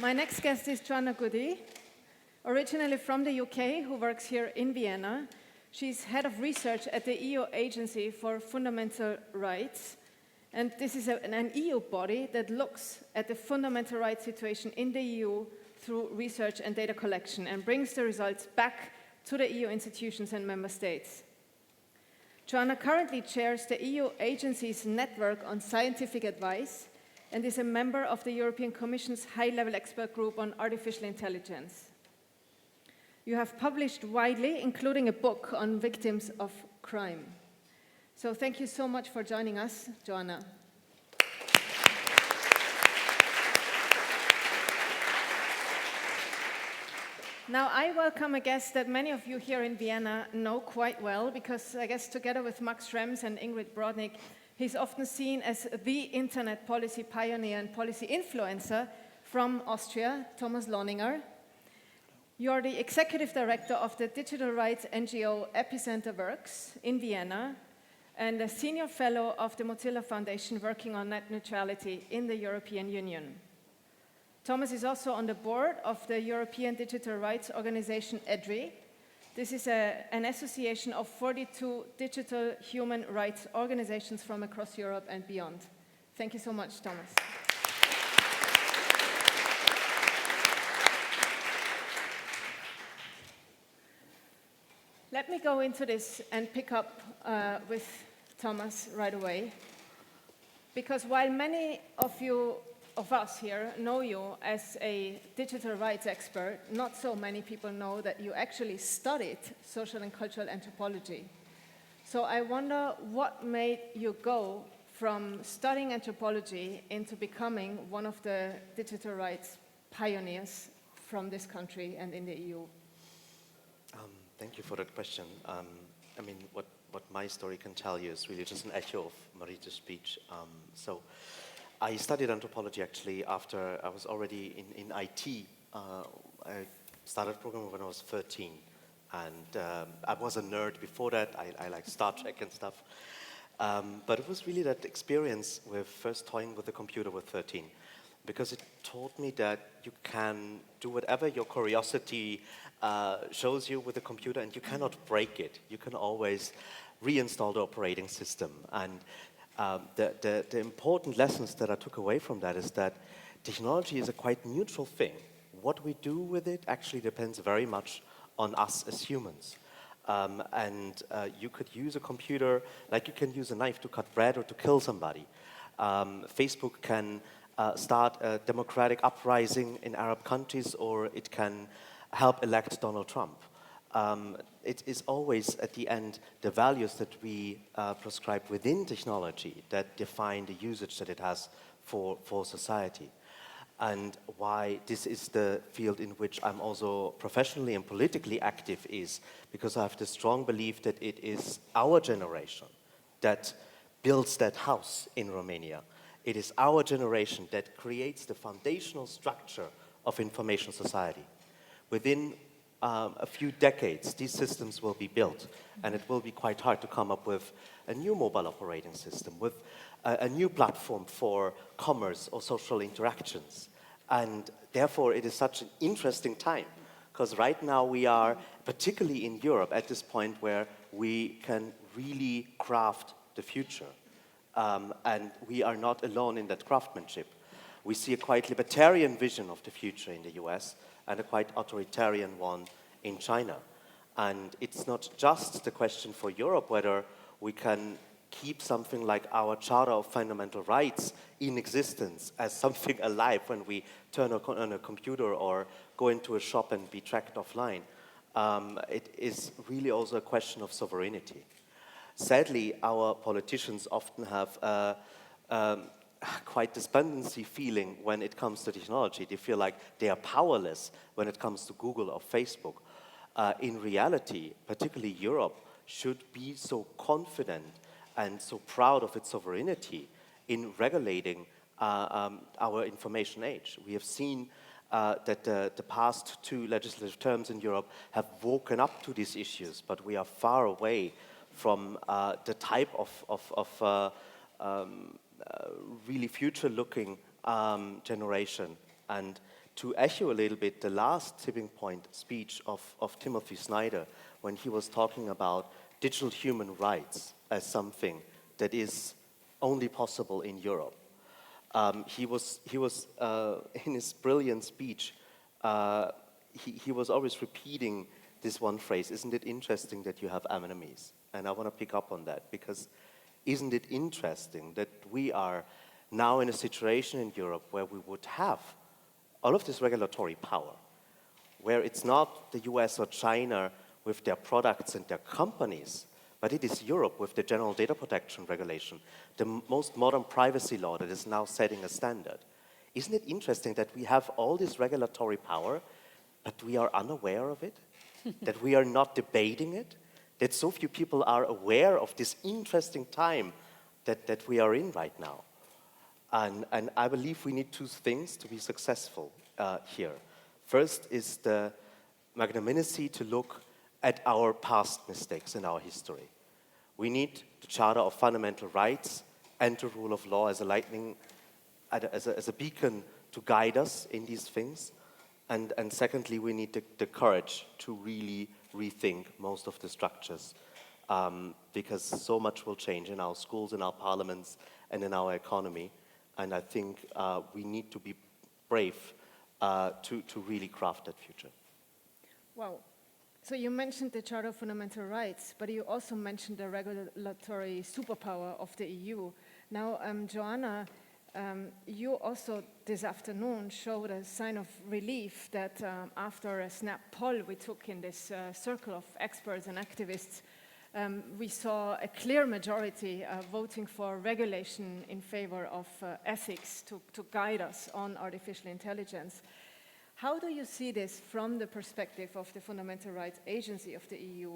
My next guest is Joanna Goodey, originally from the UK, who works here in Vienna. She's head of research at the EU Agency for Fundamental Rights. And this is an EU body that looks at the fundamental rights situation in the EU through research and data collection and brings the results back to the EU institutions and member states. Joanna currently chairs the EU Agency's Network on Scientific Advice and is a member of the European Commission's high-level expert group on artificial intelligence. You have published widely, including a book on victims of crime. So thank you so much for joining us, Joanna. Now, I welcome a guest that many of you here in Vienna know quite well, because I guess together with Max Schrems and Ingrid Brodnik, he's often seen as the internet policy pioneer and policy influencer from Austria, Thomas Lohninger. You are the executive director of the digital rights NGO epicenter.works in Vienna and a senior fellow of the Mozilla Foundation working on net neutrality in the European Union. Thomas is also on the board of the European digital rights organization EDRI. This is an association of 42 digital human rights organizations from across Europe and beyond. Thank you so much, Thomas. Let me go into this and pick up with Thomas right away. Because while many of us here know you as a digital rights expert, not so many people know that you actually studied social and cultural anthropology. So I wonder what made you go from studying anthropology into becoming one of the digital rights pioneers from this country and in the EU. Thank you for that question. I mean, what my story can tell you is really just an echo of Mariete's speech. So I studied anthropology actually after I was already in IT. I started programming when I was 13. And I was a nerd before that. I like Star Trek and stuff. But it was really that experience with first toying with the computer with 13. Because it taught me that you can do whatever your curiosity shows you with the computer, and you cannot break it. You can always reinstall the operating system. And the important lessons that I took away from that is that technology is a quite neutral thing. What we do with it actually depends very much on us as humans. You could use a computer like you can use a knife to cut bread or to kill somebody. Facebook can start a democratic uprising in Arab countries, or it can help elect Donald Trump. It is always, at the end, the values that we prescribe within technology that define the usage that it has for society. And why this is the field in which I'm also professionally and politically active is because I have the strong belief that it is our generation that builds that house in Romania. It is our generation that creates the foundational structure of information society. Within a few decades, these systems will be built, and it will be quite hard to come up with a new mobile operating system, with a new platform for commerce or social interactions. And therefore, it is such an interesting time, because right now we are, particularly in Europe, at this point where we can really craft the future. And we are not alone in that craftsmanship. We see a quite libertarian vision of the future in the US and a quite authoritarian one in China. And it's not just the question for Europe whether we can keep something like our Charter of Fundamental Rights in existence as something alive when we turn on a computer or go into a shop and be tracked offline. It is really also a question of sovereignty. Sadly, our politicians often have quite despondency feeling when it comes to technology. They feel like they are powerless when it comes to Google or Facebook. In reality, particularly Europe, should be so confident and so proud of its sovereignty in regulating our information age. We have seen that the past 2 legislative terms in Europe have woken up to these issues, but we are far away from the type of really future-looking generation. And to echo a little bit the last tipping point speech of Timothy Snyder, when he was talking about digital human rights as something that is only possible in Europe. He was in his brilliant speech, he was always repeating this one phrase, isn't it interesting that you have enemies? And I want to pick up on that, because isn't it interesting that we are now in a situation in Europe where we would have all of this regulatory power, where it's not the US or China with their products and their companies, but it is Europe with the General Data Protection Regulation, the most modern privacy law that is now setting a standard. Isn't it interesting that we have all this regulatory power, but we are unaware of it? That we are not debating it? That so few people are aware of this interesting time that we are in right now? And I believe we need 2 things to be successful here. First is the magnanimity to look at our past mistakes in our history. We need the Charter of Fundamental Rights and the rule of law as a beacon to guide us in these things. And secondly, we need the courage to really rethink most of the structures, because so much will change in our schools, in our parliaments, and in our economy. And I think we need to be brave to really craft that future. Wow. So you mentioned the Charter of Fundamental Rights, but you also mentioned the regulatory superpower of the EU. Now, Joanna, you also this afternoon showed a sign of relief that after a snap poll we took in this circle of experts and activists, we saw a clear majority voting for regulation in favor of ethics to guide us on artificial intelligence. How do you see this from the perspective of the Fundamental Rights Agency of the EU?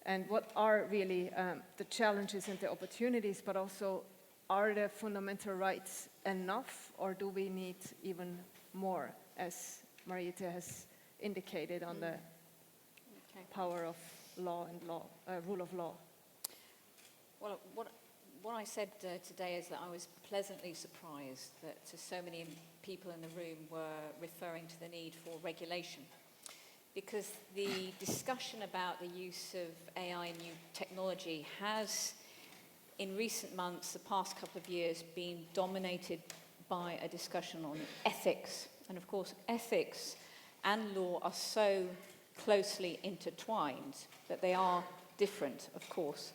And what are really the challenges and the opportunities, but also are the fundamental rights enough, or do we need even more, as Marietje has indicated on the power of law and rule of law? Well, what I said today is that I was pleasantly surprised that so many people in the room were referring to the need for regulation, because the discussion about the use of AI and new technology has, in recent months, the past couple of years, been dominated by a discussion on ethics. And of course, ethics and law are so closely intertwined that they are different, of course.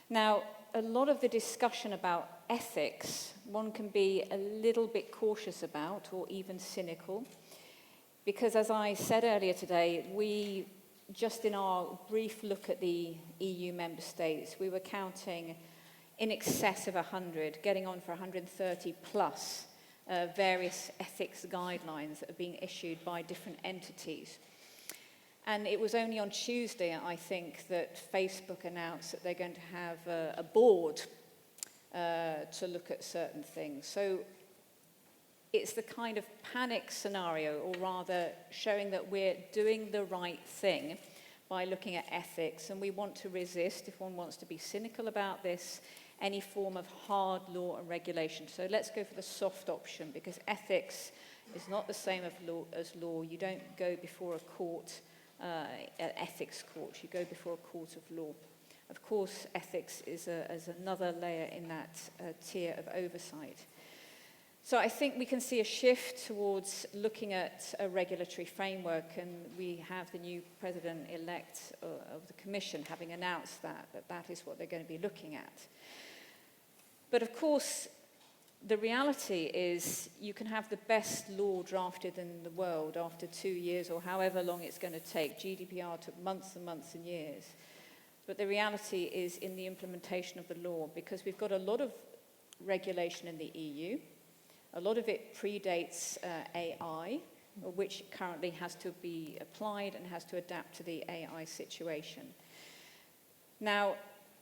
Now, a lot of the discussion about ethics, one can be a little bit cautious about, or even cynical, because as I said earlier today, we, just in our brief look at the EU member states, we were counting in excess of 100, getting on for 130 plus various ethics guidelines that are being issued by different entities. And it was only on Tuesday, I think, that Facebook announced that they're going to have a board to look at certain things. So it's the kind of panic scenario, or rather showing that we're doing the right thing by looking at ethics, and we want to resist, if one wants to be cynical about this, any form of hard law and regulation. So let's go for the soft option, because ethics is not the same as law. You don't go before a court, an ethics court. You go before a court of law. Of course, ethics is another layer in that tier of oversight. So I think we can see a shift towards looking at a regulatory framework, and we have the new president-elect of the Commission having announced that is what they're going to be looking at. But of course, the reality is you can have the best law drafted in the world after 2 years or however long it's going to take. GDPR took months and months and years. But the reality is in the implementation of the law, because we've got a lot of regulation in the EU. A lot of it predates AI, which currently has to be applied and has to adapt to the AI situation. Now,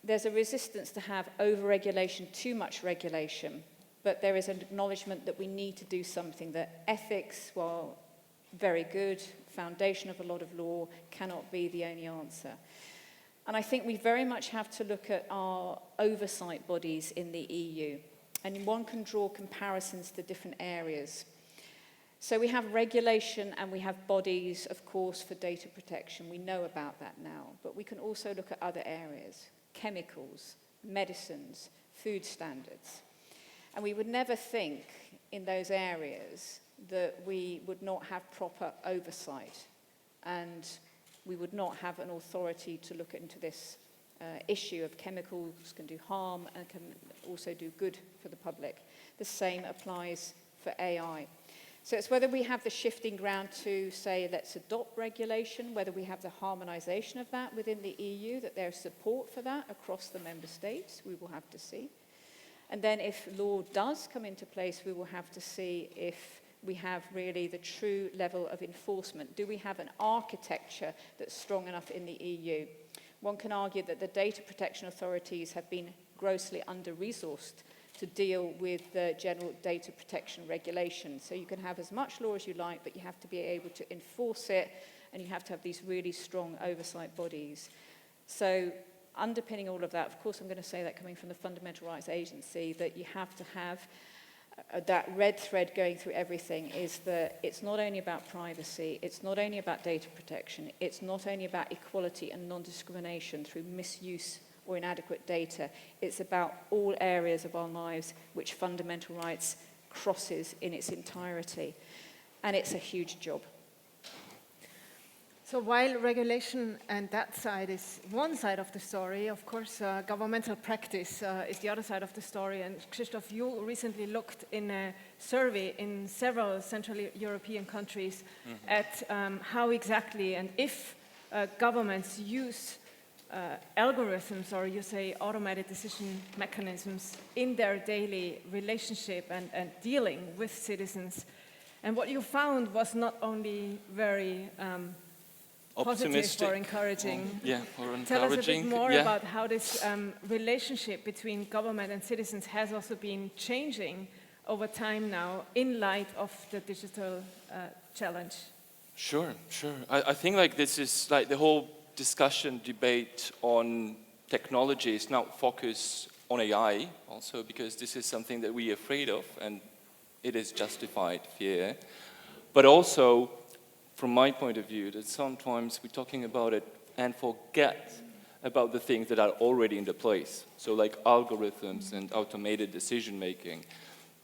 there's a resistance to have over-regulation, too much regulation, but there is an acknowledgement that we need to do something, that ethics, while very good, foundation of a lot of law, cannot be the only answer. And I think we very much have to look at our oversight bodies in the EU. And one can draw comparisons to different areas. So we have regulation and we have bodies, of course, for data protection. We know about that now. But we can also look at other areas: chemicals, medicines, food standards. And we would never think in those areas that we would not have proper oversight, and we would not have an authority to look into this issue of chemicals can do harm and can also do good for the public. The same applies for AI. So it's whether we have the shifting ground to say, let's adopt regulation, whether we have the harmonization of that within the EU, that there's support for that across the member states, we will have to see. And then if law does come into place, we will have to see if we have really the true level of enforcement. Do we have an architecture that's strong enough in the EU? One can argue that the data protection authorities have been grossly under-resourced to deal with the general data protection regulation. So you can have as much law as you like, but you have to be able to enforce it, and you have to have these really strong oversight bodies. So underpinning all of that, of course I'm going to say that coming from the Fundamental Rights Agency, that you have to have that red thread going through everything is that it's not only about privacy, it's not only about data protection, it's not only about equality and non-discrimination through misuse or inadequate data, it's about all areas of our lives which fundamental rights crosses in its entirety. And it's a huge job. So while regulation and that side is one side of the story, of course, governmental practice is the other side of the story. And Krzysztof, you recently looked in a survey in several Central European countries at how exactly and if governments use algorithms, or you say automated decision mechanisms, in their daily relationship and dealing with citizens. And what you found was not only very positive Optimistic. or encouraging. Or encouraging. Tell us a bit more about how this relationship between government and citizens has also been changing over time now in light of the digital challenge. Sure. I think like this is like the whole discussion, debate on technology is now focused on AI also, because this is something that we're afraid of, and it is justified fear. But also, from my point of view, that sometimes we're talking about it and forget about the things that are already in the place. So like algorithms and automated decision making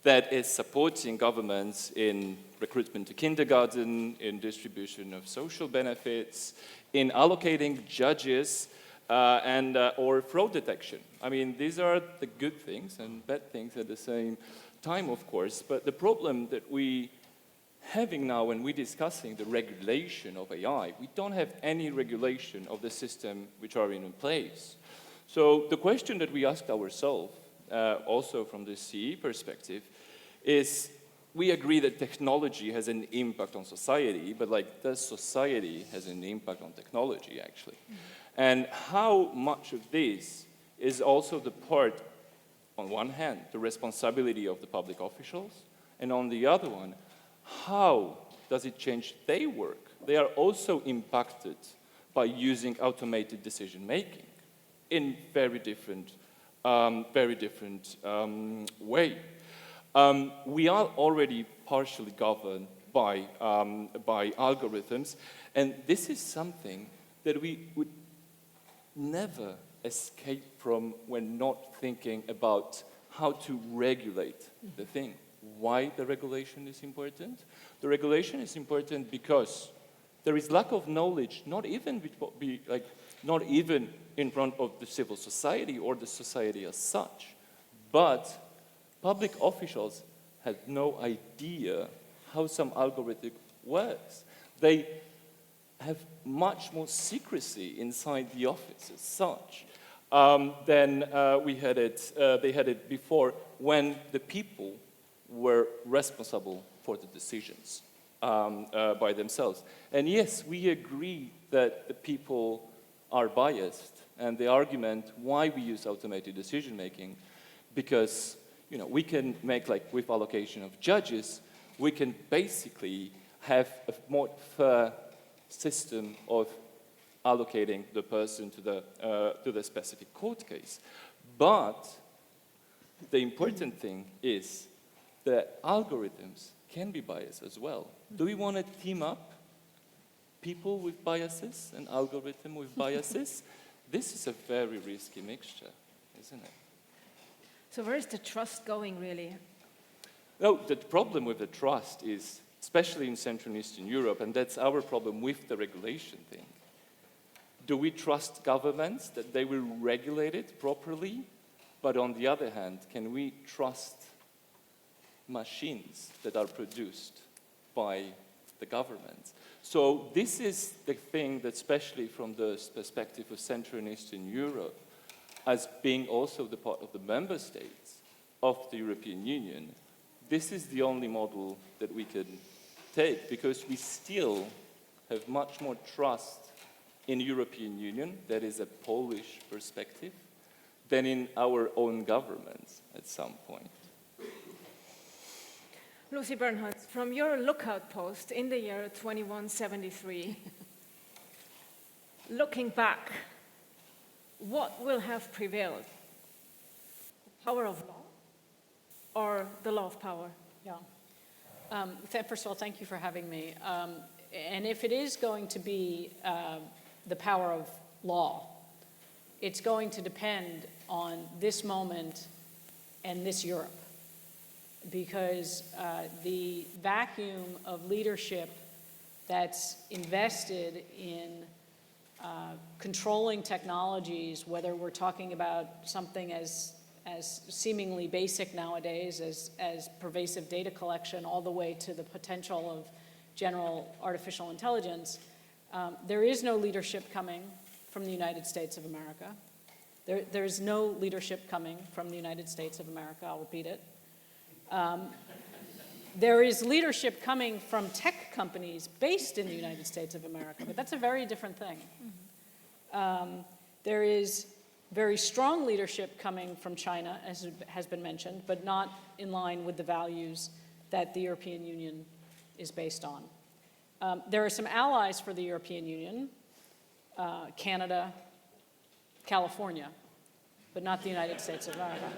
that is supporting governments in recruitment to kindergarten, in distribution of social benefits, in allocating judges, or fraud detection. I mean, these are the good things and bad things at the same time, of course. But the problem that we having now when we're discussing the regulation of AI, we don't have any regulation of the system which are in place. So the question that we ask ourselves, also from the CE perspective, is we agree that technology has an impact on society, but like, does society has an impact on technology actually? And how much of this is also the part, on one hand, the responsibility of the public officials, and on the other one, how does it change their work? They are also impacted by using automated decision making in very different way. We are already partially governed by algorithms, and this is something that we would never escape from when not thinking about how to regulate the thing. Why the regulation is important? The regulation is important because there is lack of knowledge, not even in front of the civil society or the society as such, but public officials have no idea how some algorithm works. They have much more secrecy inside the office as such than they had it before, when the people were responsible for the decisions by themselves. And yes, we agree that the people are biased, and the argument why we use automated decision making, because we can make, like with allocation of judges, we can basically have a more fair system of allocating the person to the specific court case. But the important thing is that algorithms can be biased as well. Do we want to team up people with biases and algorithm with biases? This is a very risky mixture, isn't it? So where is the trust going, really? No, the problem with the trust is, especially in Central and Eastern Europe, and that's our problem with the regulation thing. Do we trust governments that they will regulate it properly? But on the other hand, can we trust machines that are produced by the government? So this is the thing that, especially from the perspective of Central and Eastern Europe, as being also the part of the member states of the European Union, this is the only model that we can take, because we still have much more trust in the European Union, that is a Polish perspective, than in our own governments at some point. Lucy Bernholz, from your lookout post in the year 2173, looking back, what will have prevailed? The power of law or the law of power? Yeah. First of all, thank you for having me. And if it is going to be the power of law, it's going to depend on this moment and this Europe. Because the vacuum of leadership that's invested in controlling technologies, whether we're talking about something as seemingly basic nowadays as pervasive data collection, all the way to the potential of general artificial intelligence, there is no leadership coming from the United States of America. There's no leadership coming from the United States of America, I'll repeat it. There is leadership coming from tech companies based in the United States of America, but that's a very different thing. There is very strong leadership coming from China, as has been mentioned, but not in line with the values that the European Union is based on. There are some allies for the European Union, Canada, California, but not the United States of America.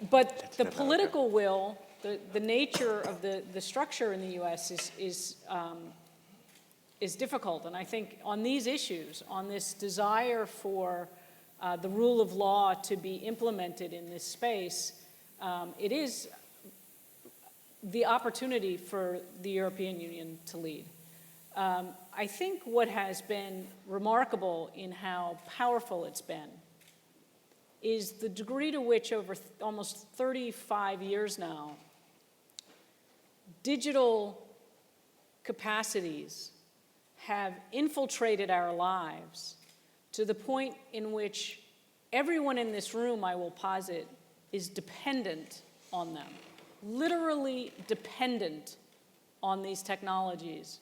But the political will, the nature of the structure in the US is difficult. And I think on these issues, on this desire for the rule of law to be implemented in this space, it is the opportunity for the European Union to lead. I think what has been remarkable in how powerful it's been is the degree to which over almost 35 years now, digital capacities have infiltrated our lives to the point in which everyone in this room, I will posit, is dependent on them, literally dependent on these technologies.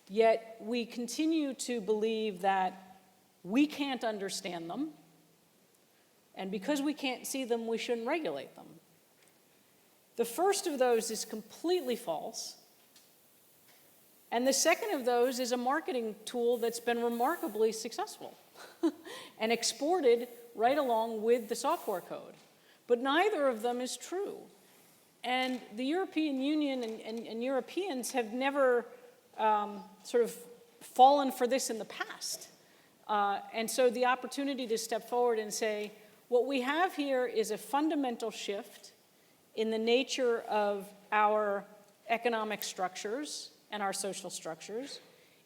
Yet we continue to believe that we can't understand them, and because we can't see them, we shouldn't regulate them. The first of those is completely false. And the second of those is a marketing tool that's been remarkably successful and exported right along with the software code. But neither of them is true. And the European Union and Europeans have never sort of fallen for this in the past. And so the opportunity to step forward and say, what we have here is a fundamental shift in the nature of our economic structures and our social structures.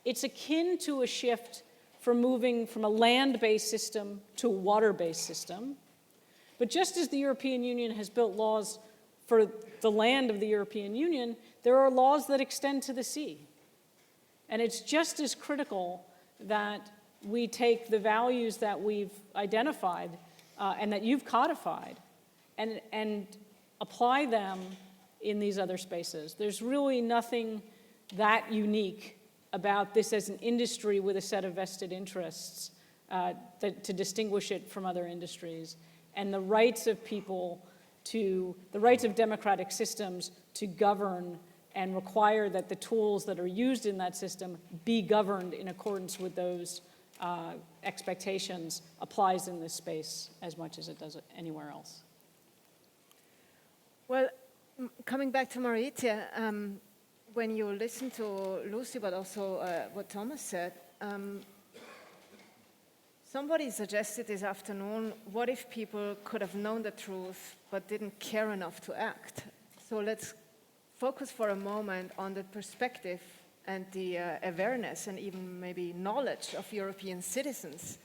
It's akin to a shift for moving from a land-based system to a water-based system. But just as the European Union has built laws for the land of the European Union, there are laws that extend to the sea. And it's just as critical that we take the values that we've identified and that you've codified and apply them in these other spaces. There's really nothing that unique about this as an industry with a set of vested interests to distinguish it from other industries. And the rights of people the rights of democratic systems to govern and require that the tools that are used in that system be governed in accordance with those expectations applies in this space as much as it does anywhere else. Well, coming back to Marietje, when you listen to Lucy, but also what Thomas said, somebody suggested this afternoon, what if people could have known the truth but didn't care enough to act? So let's focus for a moment on the perspective and the awareness and even maybe knowledge of European citizens.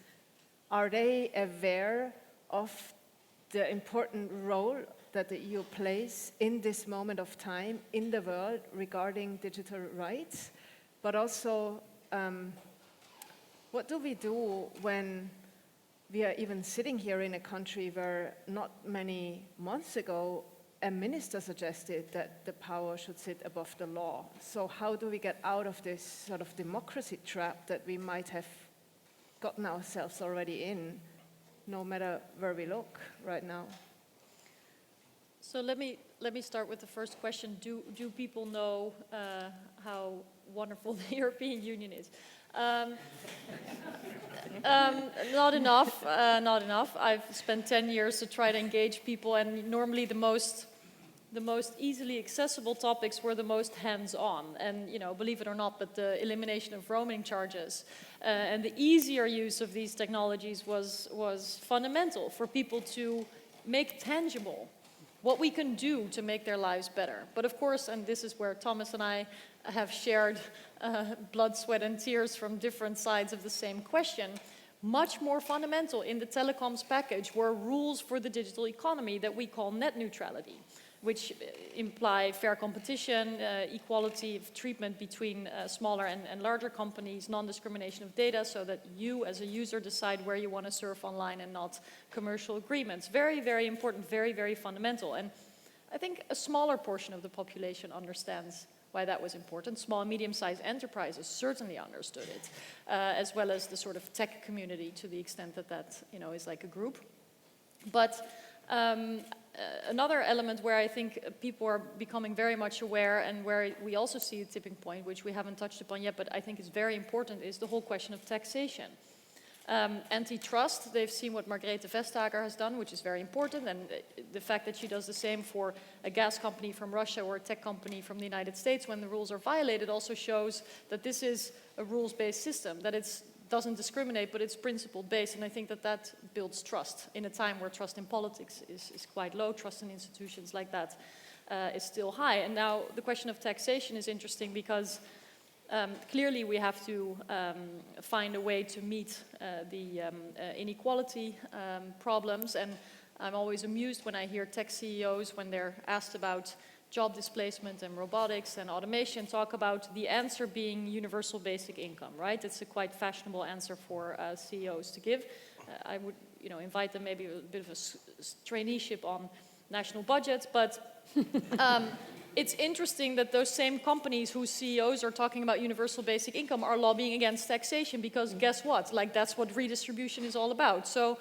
Are they aware of the important role that the EU plays in this moment of time in the world regarding digital rights? But also, what do we do when we are even sitting here in a country where not many months ago a minister suggested that the power should sit above the law? So how do we get out of this sort of democracy trap that we might have gotten ourselves already in, no matter where we look right now? So let me start with the first question. Do people know how wonderful the European Union is? Not enough. Not enough. I've spent 10 years to try to engage people, and normally the most easily accessible topics were the most hands-on. And believe it or not, but the elimination of roaming charges and the easier use of these technologies was fundamental for people to make tangible what we can do to make their lives better. But of course, and this is where Thomas and I have shared blood, sweat, and tears from different sides of the same question, much more fundamental in the telecoms package were rules for the digital economy that we call net neutrality, which imply fair competition, equality of treatment between smaller and larger companies, non-discrimination of data, so that you as a user decide where you want to surf online and not commercial agreements. Very, very important, very, very fundamental. And I think a smaller portion of the population understands why that was important. Small and medium-sized enterprises certainly understood it, as well as the sort of tech community to the extent that that, you know, is like a group. But another element where I think people are becoming very much aware and where we also see a tipping point, which we haven't touched upon yet, but I think is very important, is the whole question of taxation. Antitrust, they've seen what Marietje Vestager has done, which is very important, and the fact that she does the same for a gas company from Russia or a tech company from the United States when the rules are violated also shows that this is a rules-based system, that it doesn't discriminate, but it's principle-based, and I think that that builds trust in a time where trust in politics is quite low. Trust in institutions like that is still high. And now the question of taxation is interesting because clearly we have to find a way to meet the inequality problems, and I'm always amused when I hear tech CEOs, when they're asked about job displacement and robotics and automation, talk about the answer being universal basic income, right? It's a quite fashionable answer for CEOs to give. I would, you know, invite them maybe a bit of a traineeship on national budgets, but it's interesting that those same companies whose CEOs are talking about universal basic income are lobbying against taxation because guess what? Like, that's what redistribution is all about. So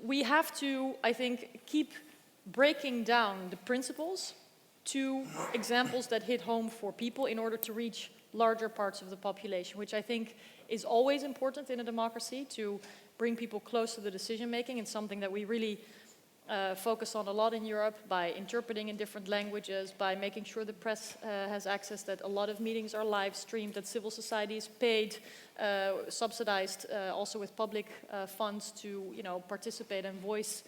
we have to, I think, keep breaking down the principles to examples that hit home for people in order to reach larger parts of the population, which I think is always important in a democracy, to bring people close to the decision making. It's something that we really focus on a lot in Europe by interpreting in different languages, by making sure the press has access, that a lot of meetings are live streamed, that civil society is paid, subsidized also with public funds to, you know, participate and voice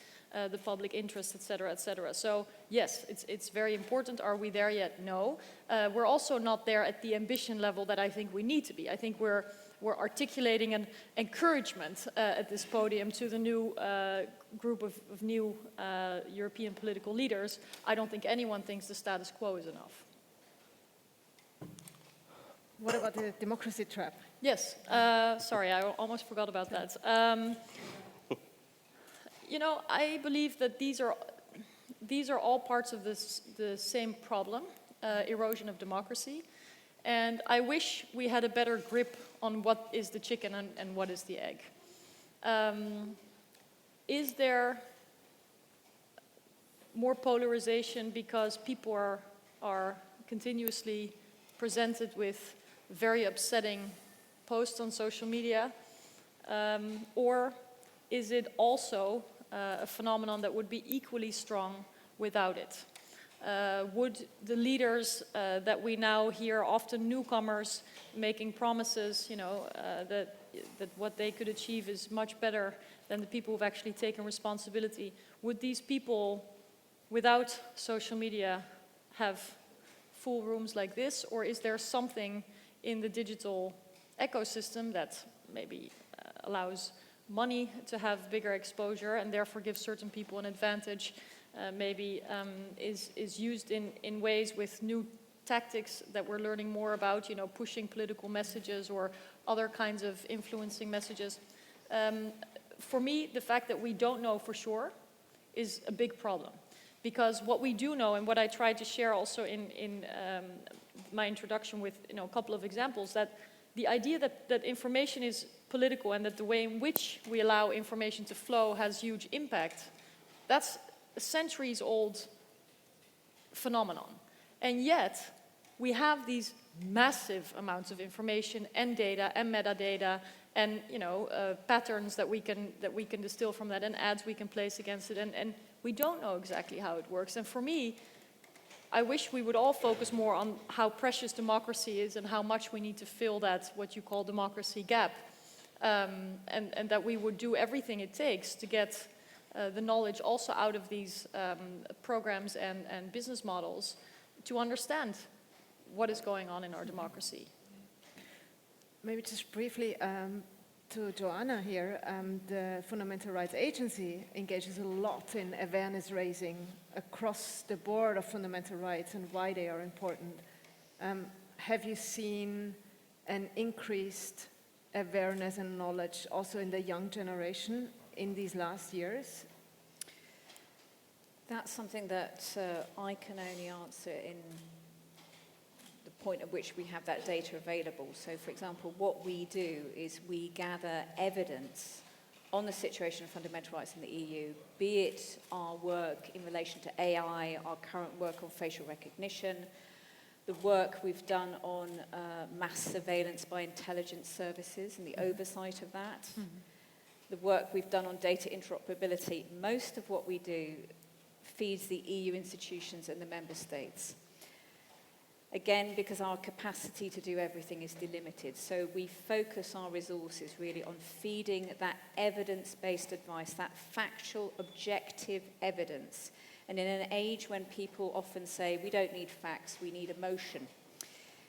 the public interest, et cetera, et cetera. So yes, it's very important. Are we there yet? No. We're also not there at the ambition level that I think we need to be. I think we're articulating an encouragement at this podium to the new group of new European political leaders. I don't think anyone thinks the status quo is enough. What about the democracy trap? Yes, sorry, I almost forgot about that. You know, I believe that these are all parts of the same problem, erosion of democracy. And I wish we had a better grip on what is the chicken and what is the egg. Is there more polarization because people are continuously presented with very upsetting posts on social media? Or is it also a phenomenon that would be equally strong without it? Would the leaders that we now hear, often newcomers, making promises, you know, that what they could achieve is much better than the people who've actually taken responsibility, would these people, without social media, have full rooms like this? Or is there something in the digital ecosystem that maybe allows money to have bigger exposure and therefore gives certain people an advantage, maybe is used in ways with new tactics that we're learning more about, you know, pushing political messages or other kinds of influencing messages. For me, the fact that we don't know for sure is a big problem. Because what we do know, and what I tried to share also in my introduction with, you know, a couple of examples, that the idea that information is political and that the way in which we allow information to flow has huge impact, that's a centuries-old phenomenon. And yet, we have these massive amounts of information and data and metadata and, you know, patterns that we can distill from that, and ads we can place against it, and we don't know exactly how it works. And for me, I wish we would all focus more on how precious democracy is and how much we need to fill that, what you call democracy gap, and that we would do everything it takes to get the knowledge also out of these programs and business models to understand what is going on in our democracy. Maybe just briefly to Joanna here, the Fundamental Rights Agency engages a lot in awareness raising across the board of fundamental rights and why they are important. Have you seen an increased awareness and knowledge also in the young generation in these last years? That's something that I can only answer in the point at which we have that data available. So, for example, what we do is we gather evidence on the situation of fundamental rights in the EU, be it our work in relation to AI, our current work on facial recognition, the work we've done on mass surveillance by intelligence services and the oversight of that, the work we've done on data interoperability. Most of what we do feeds the EU institutions and the member states. Again, because our capacity to do everything is delimited. So we focus our resources really on feeding that evidence-based advice, that factual, objective evidence. And in an age when people often say, we don't need facts, we need emotion,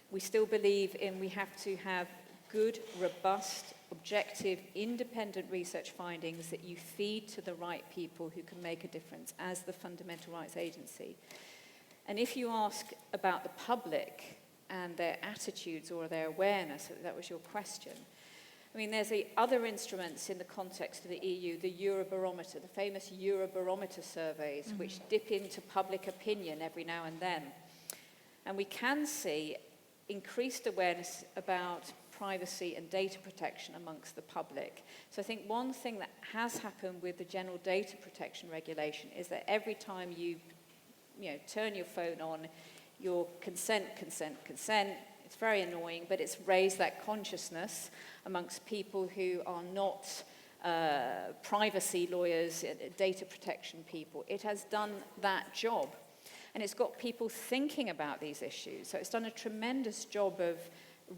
we still believe we have to have good, robust, objective, independent research findings that you feed to the right people who can make a difference as the Fundamental Rights Agency. And if you ask about the public and their attitudes or their awareness, that was your question, I mean, there's the other instruments in the context of the EU, the Eurobarometer, the famous Eurobarometer surveys, which dip into public opinion every now and then. And we can see increased awareness about privacy and data protection amongst the public. So I think one thing that has happened with the general data protection regulation is that every time you turn your phone on, your consent. It's very annoying, but it's raised that consciousness amongst people who are not privacy lawyers, data protection people. It has done that job. And it's got people thinking about these issues. So it's done a tremendous job of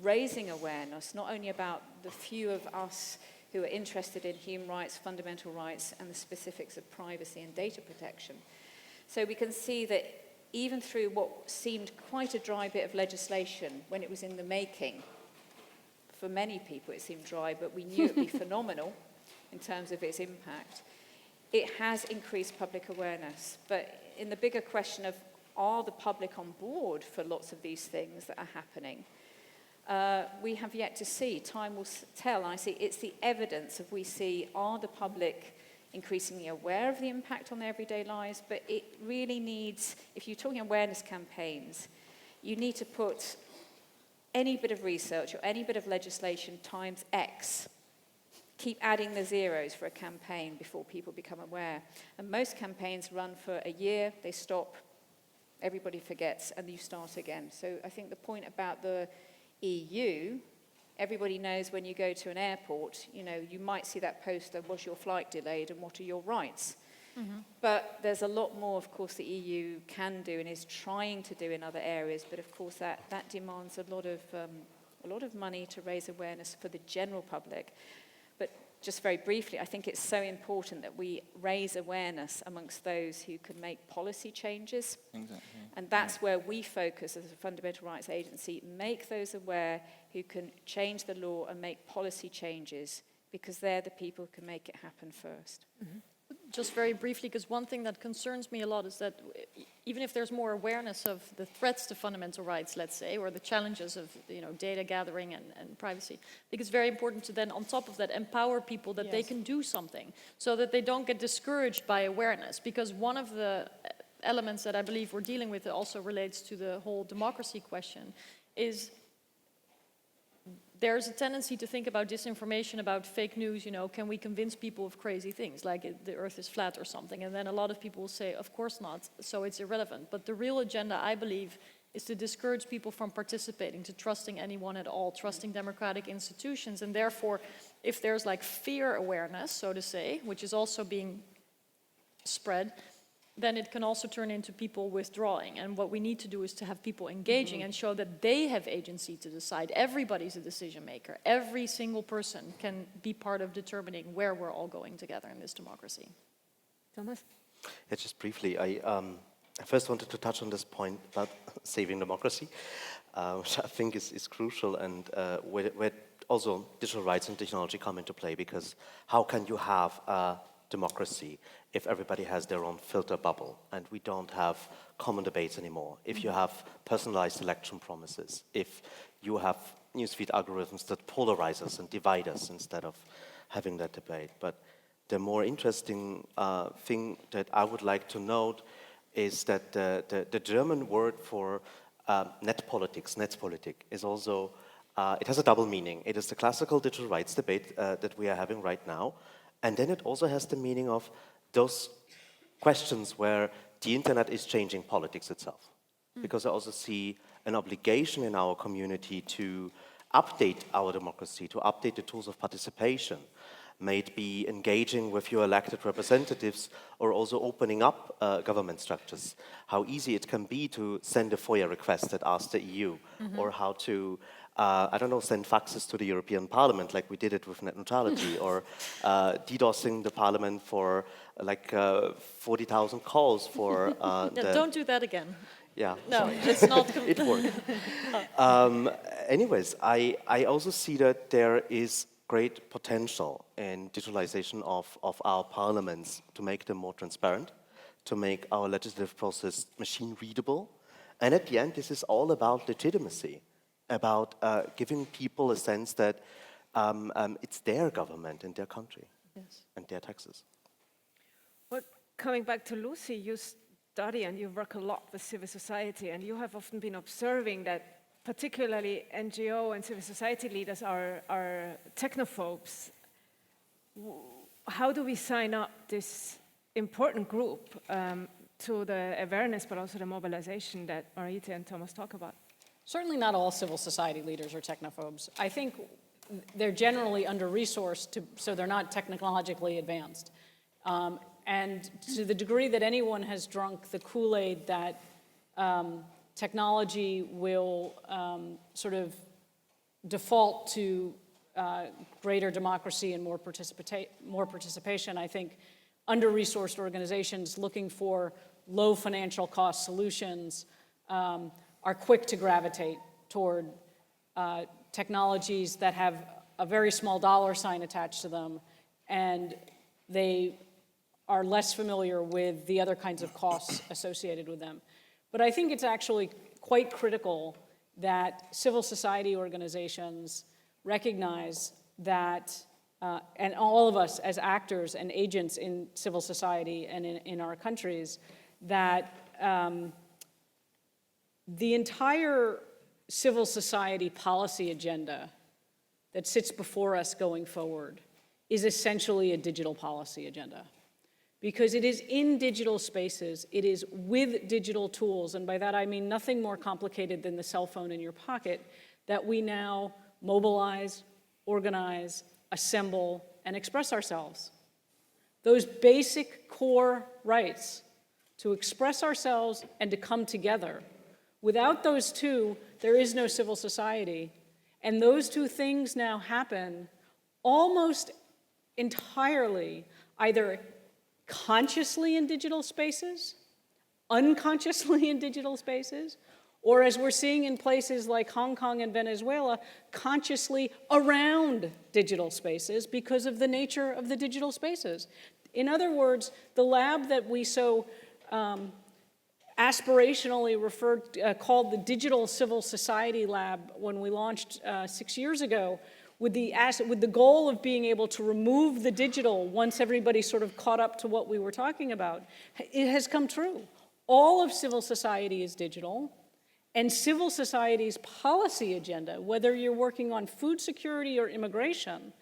raising awareness, not only about the few of us who are interested in human rights, fundamental rights, and the specifics of privacy and data protection. So we can see that even through what seemed quite a dry bit of legislation when it was in the making, for many people it seemed dry, but we knew it would be phenomenal in terms of its impact, it has increased public awareness. But in the bigger question of, are the public on board for lots of these things that are happening? We have yet to see. Time will tell. I see it's the evidence of we see, are the public increasingly aware of the impact on their everyday lives? But it really needs, if you're talking awareness campaigns, you need to put any bit of research or any bit of legislation times X. Keep adding the zeros for a campaign before people become aware. And most campaigns run for a year, they stop, everybody forgets, and you start again. So I think the point about the EU, everybody knows when you go to an airport, you might see that poster, was your flight delayed and what are your rights? But there's a lot more, of course, the EU can do and is trying to do in other areas, but of course that demands a lot of money to raise awareness for the general public. But just very briefly, I think it's so important that we raise awareness amongst those who can make policy changes. Exactly. And that's where we focus as a fundamental rights agency, make those aware who can change the law and make policy changes, because they're the people who can make it happen first. Just very briefly, because one thing that concerns me a lot is that even if there's more awareness of the threats to fundamental rights, let's say, or the challenges of data gathering and privacy, I think it's very important to then, on top of that, empower people that they can do something, so that they don't get discouraged by awareness. Because one of the elements that I believe we're dealing with also relates to the whole democracy question is there's a tendency to think about disinformation, about fake news, can we convince people of crazy things, like the earth is flat or something? And then a lot of people will say, of course not, so it's irrelevant. But the real agenda, I believe, is to discourage people from participating, to trusting anyone at all, trusting democratic institutions. And therefore, if there's like fear awareness, so to say, which is also being spread, then it can also turn into people withdrawing. And what we need to do is to have people engaging and show that they have agency to decide. Everybody's a decision maker. Every single person can be part of determining where we're all going together in this democracy. Thomas? Yeah, just briefly, I first wanted to touch on this point about saving democracy, which I think is crucial, and where also digital rights and technology come into play, because how can you have a democracy if everybody has their own filter bubble and we don't have common debates anymore? If you have personalized election promises, if you have newsfeed algorithms that polarize us and divide us instead of having that debate. But the more interesting thing that I would like to note is that the German word for Netzpolitik, is also, it has a double meaning. It is the classical digital rights debate that we are having right now, and then it also has the meaning of those questions where the internet is changing politics itself. Because I also see an obligation in our community to update our democracy, to update the tools of participation, may it be engaging with your elected representatives or also opening up government structures. How easy it can be to send a FOIA request that asks the EU, or how to, I don't know, send faxes to the European Parliament like we did it with net neutrality, or DDoSing the Parliament for like 40,000 calls for Don't do that again. Yeah, No, sorry. it's not. It worked. Anyways, I also see that there is great potential in digitalization of our parliaments to make them more transparent, to make our legislative process machine readable. And at the end, this is all about legitimacy, about giving people a sense that it's their government in their country, Yes. and their taxes. Well, coming back to Lucy, you study and you work a lot with civil society, and you have often been observing that particularly NGO and civil society leaders are technophobes. How do we sign up this important group to the awareness but also the mobilization that Marietje and Thomas talk about? Certainly not all civil society leaders are technophobes. I think they're generally under-resourced, so they're not technologically advanced. And to the degree that anyone has drunk the Kool-Aid that technology will sort of default to greater democracy and more participation, I think under-resourced organizations looking for low financial cost solutions are quick to gravitate toward technologies that have a very small dollar sign attached to them, and they are less familiar with the other kinds of costs associated with them. But I think it's actually quite critical that civil society organizations recognize that, and all of us as actors and agents in civil society and in our countries, that the entire civil society policy agenda that sits before us going forward is essentially a digital policy agenda. Because it is in digital spaces, it is with digital tools, and by that I mean nothing more complicated than the cell phone in your pocket, that we now mobilize, organize, assemble, and express ourselves. Those basic core rights to express ourselves and to come together. Without those two, there is no civil society. And those two things now happen almost entirely either consciously in digital spaces, unconsciously in digital spaces, or as we're seeing in places like Hong Kong and Venezuela, consciously around digital spaces because of the nature of the digital spaces. In other words, the lab that we so aspirationally called the Digital Civil Society Lab when we launched 6 years ago, with the goal of being able to remove the digital once everybody sort of caught up to what we were talking about, it has come true. All of civil society is digital, and civil society's policy agenda, whether you're working on food security or immigration,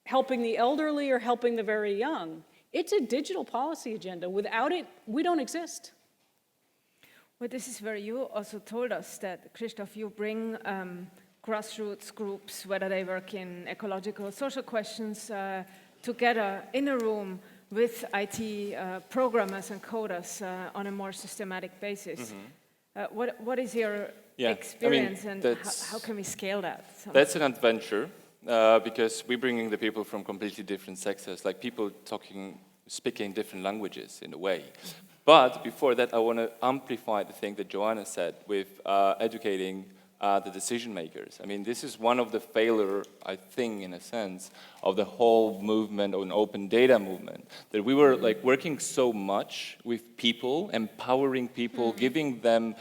helping the elderly or helping the very young, it's a digital policy agenda. Without it, we don't exist. Well, this is where you also told us that, Krzysztof, you bring grassroots groups, whether they work in ecological, social questions, together in a room with IT programmers and coders on a more systematic basis. What is your experience, and how can we scale that? That's an adventure, because we're bringing the people from completely different sectors, like people speaking different languages in a way. But before that, I want to amplify the thing that Joanna said with educating the decision makers. I mean, this is one of the failure, I think, in a sense, of the whole movement, or an open data movement, that we were like working so much with people, empowering people, giving them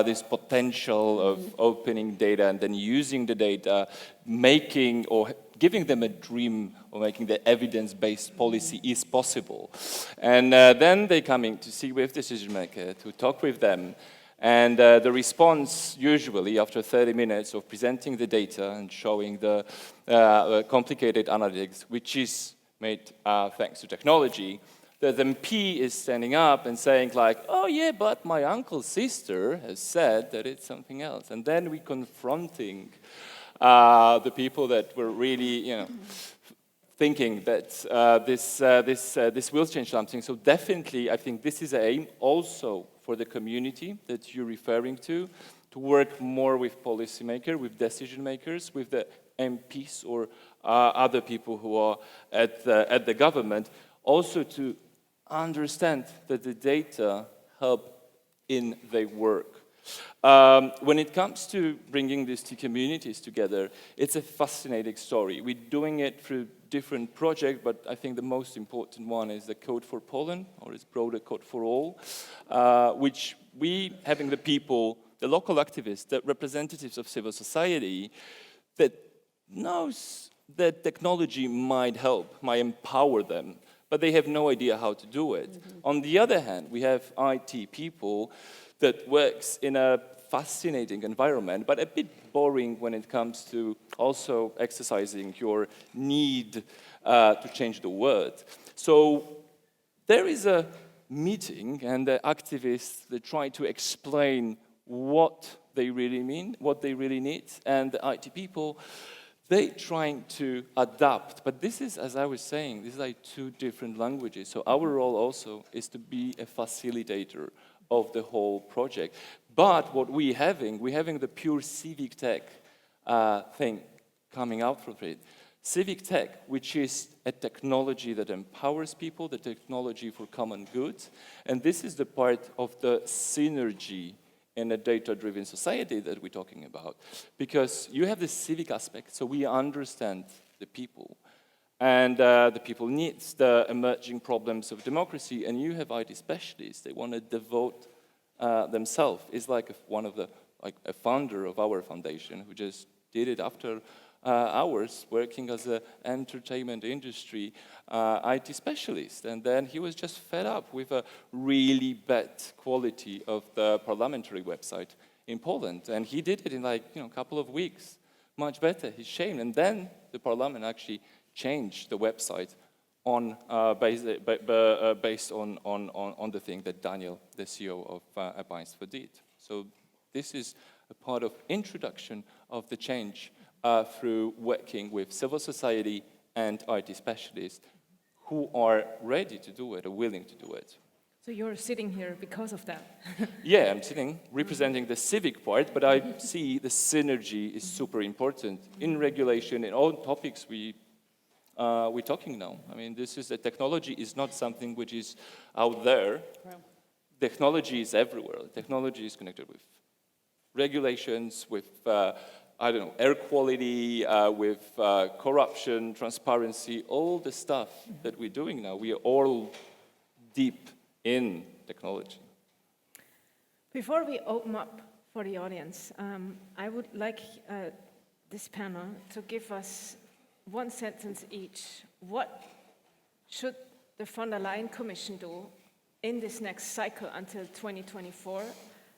this potential of opening data and then using the data, making or giving them a dream of making the evidence-based policy is possible. And then they come in to see with decision maker, to talk with them. And the response, usually after 30 minutes of presenting the data and showing the complicated analytics, which is made thanks to technology, the MP is standing up and saying like, oh yeah, but my uncle's sister has said that it's something else. And then we're confronting the people that were really, you know, thinking that this will change something. So definitely, I think this is an aim also for the community that you're referring to work more with policymakers, with decision makers, with the MPs or other people who are at the government, also to understand that the data help in their work. When it comes to bringing these two communities together, it's a fascinating story. We're doing it through different projects, but I think the most important one is the Code for Poland, or its broader Code for All, which we, having the people, the local activists, the representatives of civil society, that knows that technology might help, might empower them, but they have no idea how to do it. On the other hand, we have IT people that works in a fascinating environment, but a bit boring when it comes to also exercising your need to change the world. So there is a meeting, and the activists, they try to explain what they really mean, what they really need, and the IT people, they trying to adapt. But this is, as I was saying, this is like two different languages. So our role also is to be a facilitator of the whole project. But what we're having the pure civic tech thing coming out from it. Civic tech, which is a technology that empowers people, the technology for common good. And this is the part of the synergy in a data-driven society that we're talking about. Because you have the civic aspect, so we understand the people. And the people needs the emerging problems of democracy, and you have IT specialists. They want to devote themselves. It's like one of the, like a founder of our foundation who just did it after hours working as an entertainment industry IT specialist. And then he was just fed up with a really bad quality of the parliamentary website in Poland. And he did it in like, a couple of weeks, much better. He's shamed. And then the parliament actually changed the website on based on the thing that Daniel, the CEO of ePaństwo, did. So this is a part of introduction of the change through working with civil society and IT specialists who are ready to do it, or willing to do it. So you're sitting here because of that? Yeah, I'm sitting representing the civic part, but I see the synergy is super important in regulation, in all topics we're talking now. I mean, the technology is not something which is out there. Wow. Technology is everywhere. Technology is connected with regulations, with air quality, with corruption, transparency, all the stuff that we're doing now. We are all deep in technology. Before we open up for the audience, I would like this panel to give us one sentence each. What should the von der Leyen Commission do in this next cycle until 2024?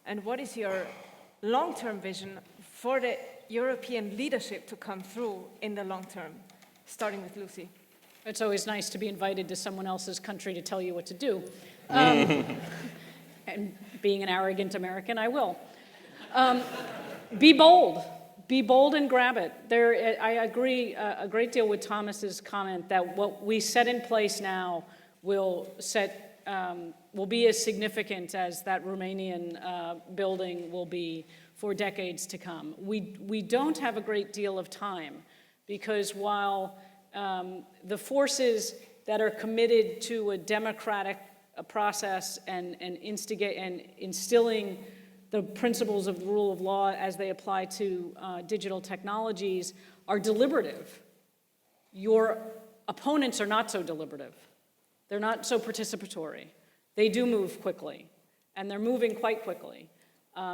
And what is your long-term vision for the European leadership to come through in the long term? Starting with Lucy. It's always nice to be invited to someone else's country to tell you what to do. And being an arrogant American, I will. Be bold. Be bold and grab it. I agree a great deal with Thomas's comment that what we set in place now will be as significant as that Romanian building will be for decades to come. We don't have a great deal of time, because while the forces that are committed to a democratic process and instilling the principles of the rule of law as they apply to digital technologies are deliberative. Your opponents are not so deliberative. They're not so participatory. They do move quickly, and they're moving quite quickly.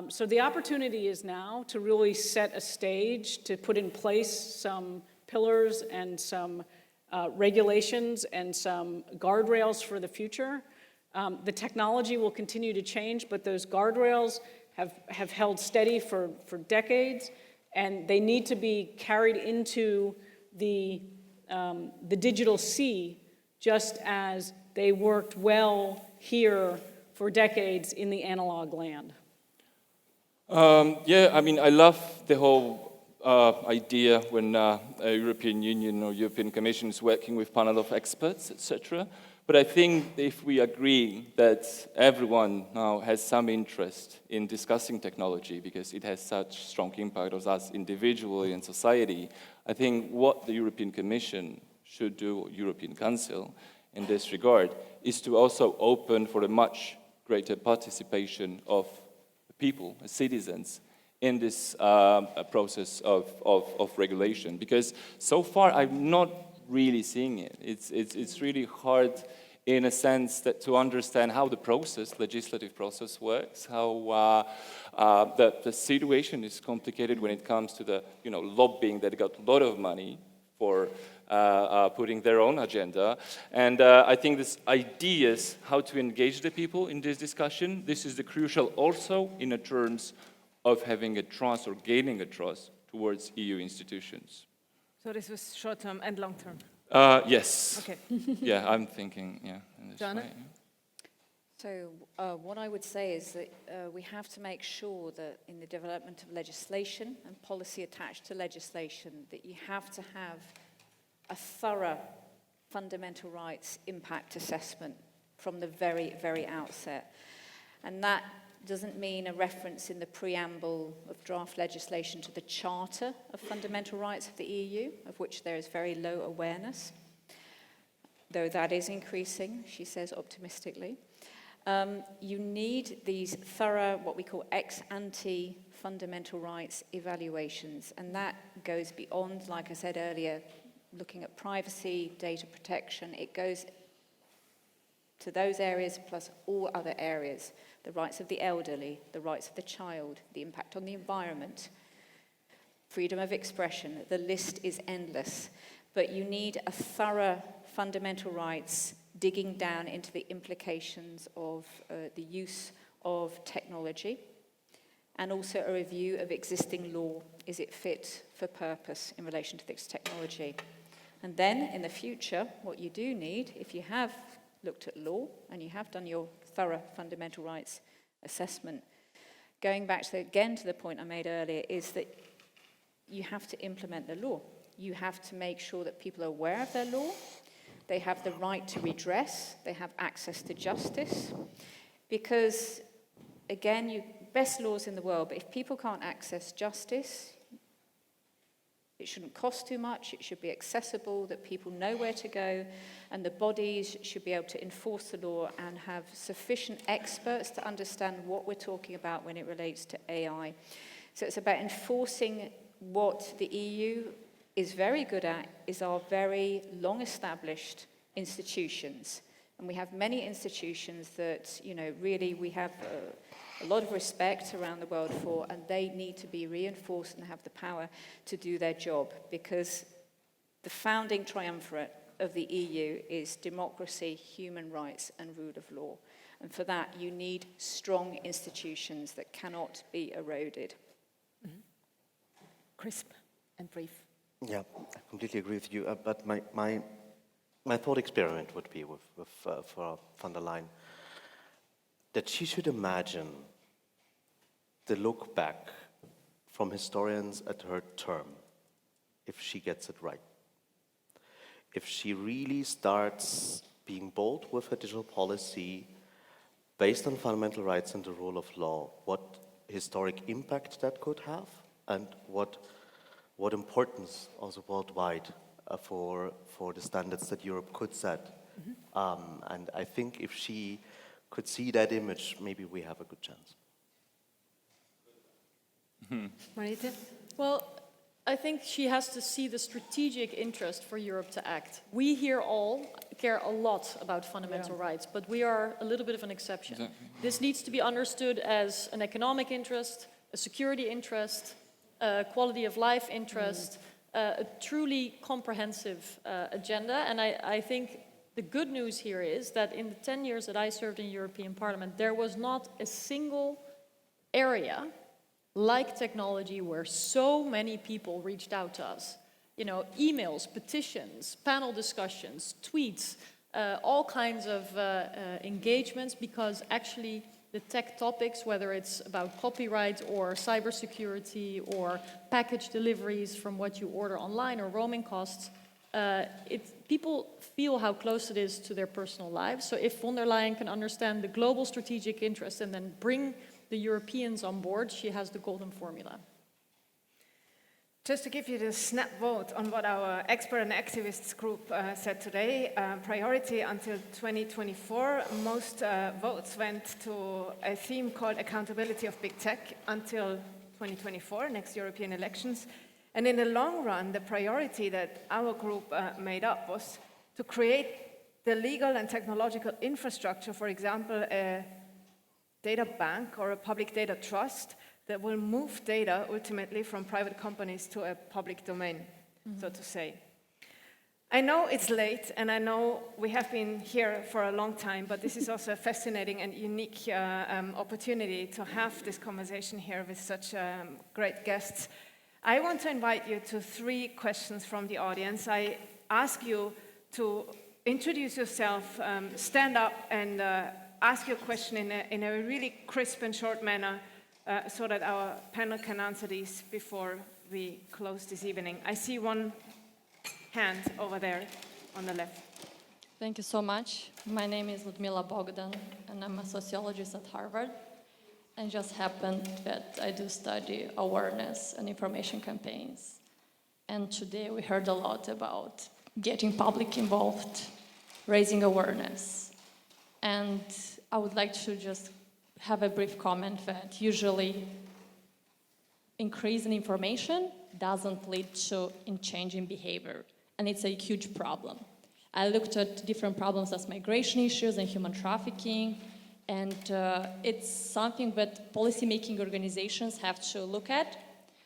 So the opportunity is now to really set a stage, to put in place some pillars and some regulations and some guardrails for the future. The technology will continue to change, but those guardrails have held steady for decades, and they need to be carried into the digital sea, just as they worked well here for decades in the analog land. Yeah, I mean, I love the whole idea when a European Union or European Commission is working with panel of experts, etc. But I think if we agree that everyone now has some interest in discussing technology because it has such strong impact on us individually and society, I think what the European Commission should do, European Council, in this regard, is to also open for a much greater participation of people, citizens, in this process of regulation. Because so far I'm not really seeing it. It's really hard in a sense that to understand how the legislative process works, how the situation is complicated when it comes to the lobbying that got a lot of money for putting their own agenda. And I think this ideas how to engage the people in this discussion, this is the crucial also in the terms of having a trust or gaining a trust towards EU institutions. So this was short-term and long-term? Yes. Okay. Yeah, I'm thinking, in this Joanna? way. So what I would say is that we have to make sure that in the development of legislation and policy attached to legislation, that you have to have a thorough fundamental rights impact assessment from the very, very outset. And that doesn't mean a reference in the preamble of draft legislation to the Charter of Fundamental Rights of the EU, of which there is very low awareness, though that is increasing, she says optimistically. You need these thorough, what we call ex-ante fundamental rights evaluations, and that goes beyond, like I said earlier, looking at privacy, data protection. It goes to those areas plus all other areas, the rights of the elderly, the rights of the child, the impact on the environment, freedom of expression. The list is endless, but you need a thorough fundamental rights digging down into the implications of the use of technology, and also a review of existing law. Is it fit for purpose in relation to this technology? And then in the future, what you do need, if you have looked at law and you have done your thorough fundamental rights assessment, going back to the point I made earlier, is that you have to implement the law. You have to make sure that people are aware of their law, they have the right to redress, they have access to justice, because again, best laws in the world, but if people can't access justice, it shouldn't cost too much, it should be accessible, that people know where to go, and the bodies should be able to enforce the law and have sufficient experts to understand what we're talking about when it relates to AI. So it's about enforcing what the EU is very good at, is our very long-established institutions. And we have many institutions that, really we have a lot of respect around the world for, and they need to be reinforced and have the power to do their job, because the founding triumvirate of the EU is democracy, human rights, and rule of law. And for that, you need strong institutions that cannot be eroded. Mm-hmm. Crisp and brief. Yeah, I completely agree with you. But my thought experiment would be for von der Leyen, that she should imagine the look back from historians at her term, if she gets it right. If she really starts being bold with her digital policy based on fundamental rights and the rule of law, what historic impact that could have, and what importance also worldwide for the standards that Europe could set. Mm-hmm. And I think if she could see that image, maybe we have a good chance. Marietje? Well, I think she has to see the strategic interest for Europe to act. We here all care a lot about fundamental rights, but we are a little bit of an exception. Exactly. This needs to be understood as an economic interest, a security interest, a quality of life interest, a truly comprehensive agenda. And I think the good news here is that in the 10 years that I served in European Parliament, there was not a single area like technology where so many people reached out to us. You know, emails, petitions, panel discussions, tweets, all kinds of engagements, because actually the tech topics, whether it's about copyright or cybersecurity or package deliveries from what you order online or roaming costs, people feel how close it is to their personal lives. So if von der Leyen can understand the global strategic interest and then bring the Europeans on board, she has the golden formula. Just to give you the snap vote on what our expert and activists group said today, priority until 2024, most votes went to a theme called accountability of big tech until 2024, next European elections. And in the long run, the priority that our group made up was to create the legal and technological infrastructure, for example, a data bank or a public data trust that will move data ultimately from private companies to a public domain, so to say. I know it's late, and I know we have been here for a long time, but this is also a fascinating and unique opportunity to have this conversation here with such great guests. I want to invite you to 3 questions from the audience. I ask you to introduce yourself, stand up, and ask your question in a really crisp and short manner, so that our panel can answer these before we close this evening. I see one hand over there on the left. Thank you so much. My name is Ludmila Bogdan, and I'm a sociologist at Harvard. And just happened that I do study awareness and information campaigns. And today we heard a lot about getting public involved, raising awareness. And I would like to just have a brief comment that usually increase in information doesn't lead to a change in behavior, and it's a huge problem. I looked at different problems as migration issues and human trafficking, and it's something that policymaking organizations have to look at,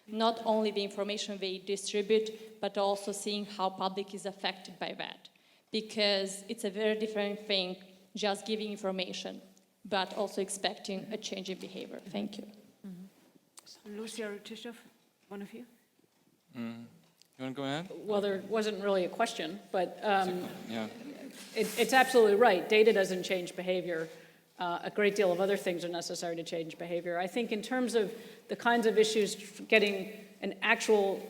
not only the information they distribute, but also seeing how public is affected by that, because it's a very different thing just giving information, but also expecting a change in behavior. Thank you. Lucia or Krzysztof, one of you? You want to go ahead? Well, there wasn't really a question, but Yeah. it's absolutely right. Data doesn't change behavior. A great deal of other things are necessary to change behavior. I think in terms of the kinds of issues, getting an actual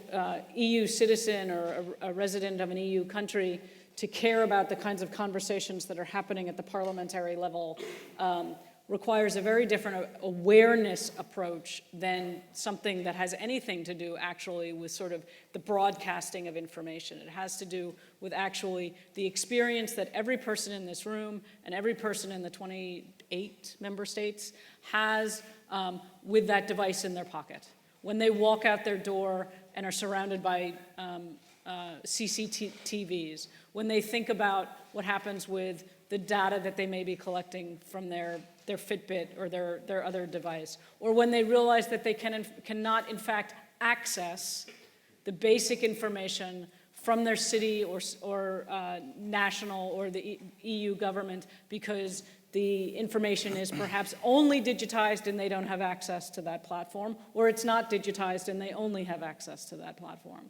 EU citizen or a resident of an EU country to care about the kinds of conversations that are happening at the parliamentary level requires a very different awareness approach than something that has anything to do actually with sort of the broadcasting of information. It has to do with actually the experience that every person in this room and every person in the 28 member states has with that device in their pocket. When they walk out their door and are surrounded by CCTVs, when they think about what happens with the data that they may be collecting from their Fitbit or their other device, or when they realize that they cannot in fact access the basic information from their city or national or the EU government because the information is perhaps only digitized and they don't have access to that platform, or it's not digitized and they only have access to that platform.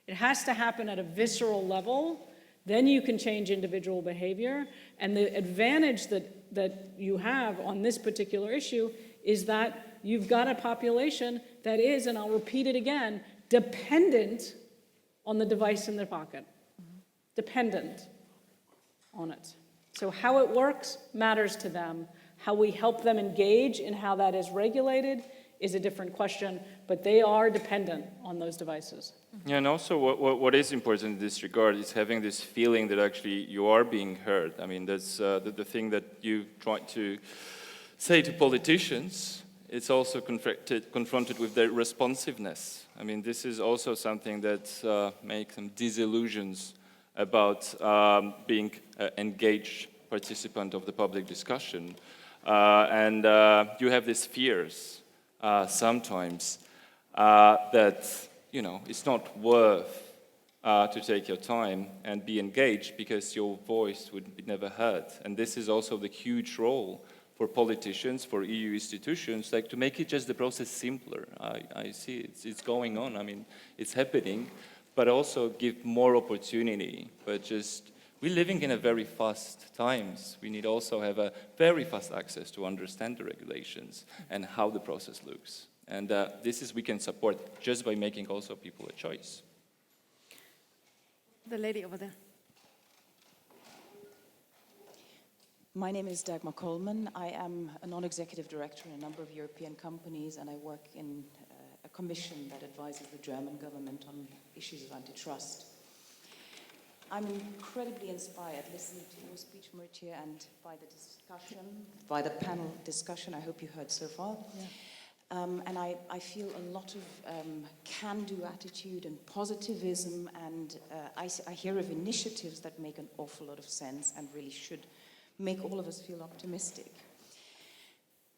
It has to happen at a visceral level. Then you can change individual behavior. And the advantage that you have on this particular issue is that you've got a population that is, and I'll repeat it again, dependent on the device in their pocket. Dependent on it. So how it works matters to them. How we help them engage in how that is regulated is a different question, but they are dependent on those devices. Yeah, and also what is important in this regard is having this feeling that actually you are being heard. I mean, that's the thing that you try to say to politicians it's also confronted with their responsiveness. I mean, this is also something that makes them disillusions about being engaged participant of the public discussion. And you have these fears sometimes that, you know, it's not worth to take your time and be engaged because your voice would be never heard. And this is also the huge role for politicians, for EU institutions, like to make it just the process simpler. I see it's going on, I mean, it's happening, but also give more opportunity. But just, we're living in a very fast times. We need also have a very fast access to understand the regulations and how the process looks. And this is we can support just by making also people a choice. The lady over there. My name is Dagmar Coleman. I am a non-executive director in a number of European companies, and I work in a commission that advises the German government on issues of antitrust. I'm incredibly inspired listening to your speech, Marietje, and by the discussion, by the panel discussion I hope you heard so far. Yeah. And I feel a lot of can-do attitude and positivism, and I hear of initiatives that make an awful lot of sense and really should make all of us feel optimistic.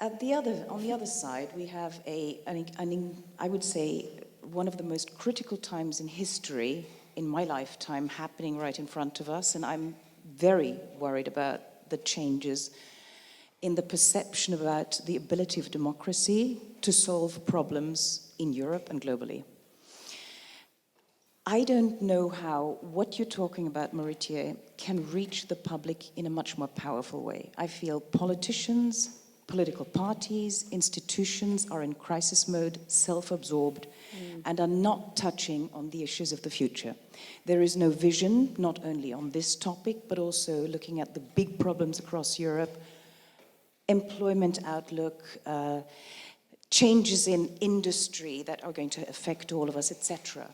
On the other side, we have I would say, one of the most critical times in history in my lifetime happening right in front of us, and I'm very worried about the changes in the perception about the ability of democracy to solve problems in Europe and globally. I don't know how what you're talking about, Marietje, can reach the public in a much more powerful way. I feel politicians, political parties, institutions are in crisis mode, self-absorbed, and are not touching on the issues of the future. There is no vision, not only on this topic, but also looking at the big problems across Europe, employment outlook, changes in industry that are going to affect all of us, etc.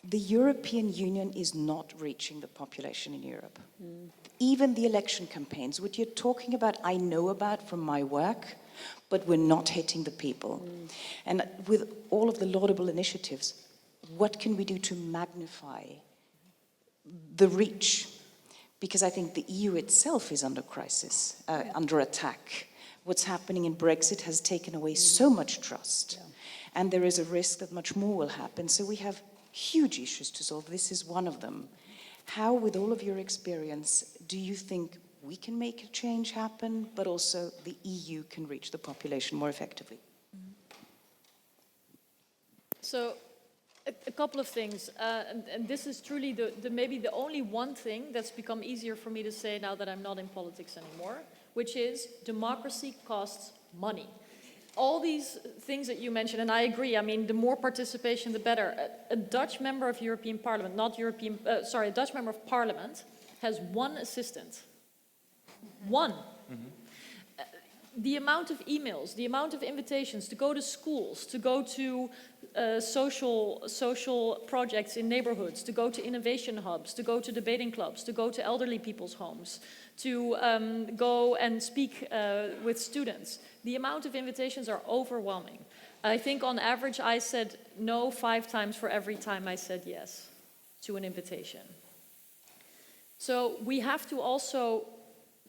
The European Union is not reaching the population in Europe. Even the election campaigns, what you're talking about, I know about from my work, but we're not hitting the people. And with all of the laudable initiatives, what can we do to magnify the reach? Because I think the EU itself is under crisis, under attack. What's happening in Brexit has taken away so much trust. And there is a risk that much more will happen. So we have huge issues to solve. This is one of them. How, with all of your experience, do you think we can make a change happen, but also the EU can reach the population more effectively? So, a couple of things, and this is truly maybe the only one thing that's become easier for me to say now that I'm not in politics anymore, which is democracy costs money. All these things that you mentioned, and I agree, I mean, the more participation, the better. A Dutch member of European Parliament, a Dutch member of Parliament has one assistant. One. The amount of emails, the amount of invitations to go to schools, to go to social projects in neighborhoods, to go to innovation hubs, to go to debating clubs, to go to elderly people's homes, to go and speak with students. The amount of invitations are overwhelming. I think on average I said no 5 times for every time I said yes to an invitation. So we have to also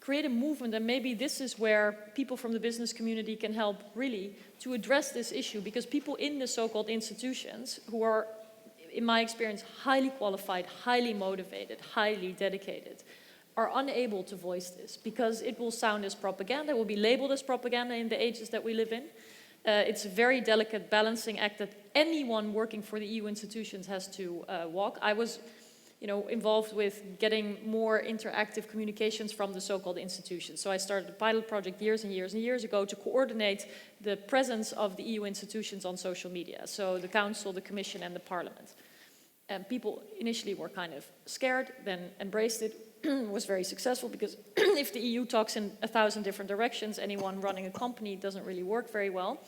create a movement, and maybe this is where people from the business community can help really to address this issue, because people in the so-called institutions who are, in my experience, highly qualified, highly motivated, highly dedicated, are unable to voice this because it will sound as propaganda, it will be labeled as propaganda in the ages that we live in. It's a very delicate balancing act that anyone working for the EU institutions has to walk. I was involved with getting more interactive communications from the so-called institutions. So I started a pilot project years and years and years ago to coordinate the presence of the EU institutions on social media. So the Council, the Commission and the Parliament. And people initially were kind of scared, then embraced it. Was very successful because if the EU talks in 1,000 different directions, anyone running a company doesn't really work very well.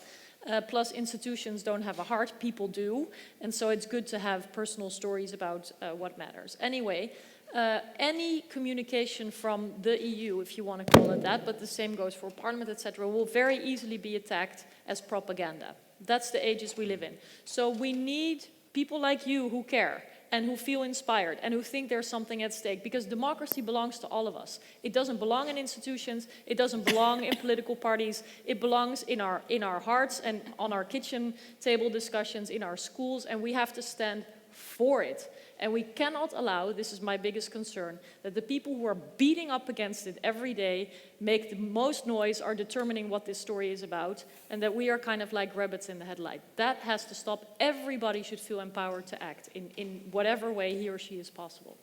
Plus institutions don't have a heart, people do. And so it's good to have personal stories about what matters. Anyway, any communication from the EU, if you want to call it that, but the same goes for Parliament, etc., will very easily be attacked as propaganda. That's the ages we live in. So we need people like you who care and who feel inspired and who think there's something at stake, because democracy belongs to all of us. It doesn't belong in institutions, it doesn't belong in political parties, it belongs in our hearts and on our kitchen table discussions, in our schools, and we have to stand for it. And we cannot allow, this is my biggest concern, that the people who are beating up against it every day, make the most noise, are determining what this story is about, and that we are kind of like rabbits in the headlight. That has to stop. Everybody should feel empowered to act in whatever way he or she is possible.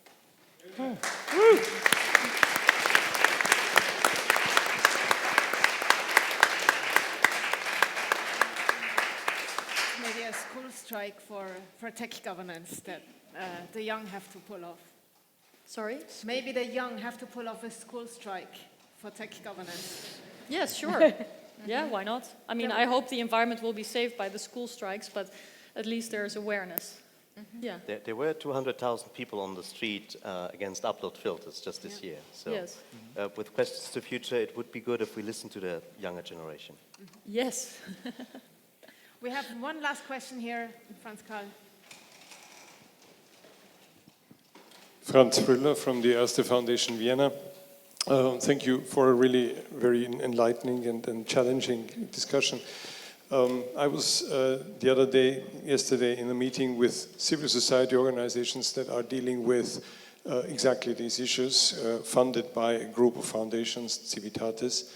Maybe a school strike for tech governance that the young have to pull off. Sorry? Maybe the young have to pull off a school strike for tech governance. Yes, sure. Yeah, why not? I mean, I hope the environment will be saved by the school strikes, but at least there's awareness. Mm-hmm. Yeah. There were 200,000 people on the street against upload filters just this year. So yes. With questions to the future, it would be good if we listen to the younger generation. Mm-hmm. Yes. We have one last question here, Franz Karl. Franz Früller from the ERSTE Foundation, Vienna. Thank you for a really very enlightening and challenging discussion. I was yesterday in a meeting with civil society organizations that are dealing with exactly these issues, funded by a group of foundations, Civitatis.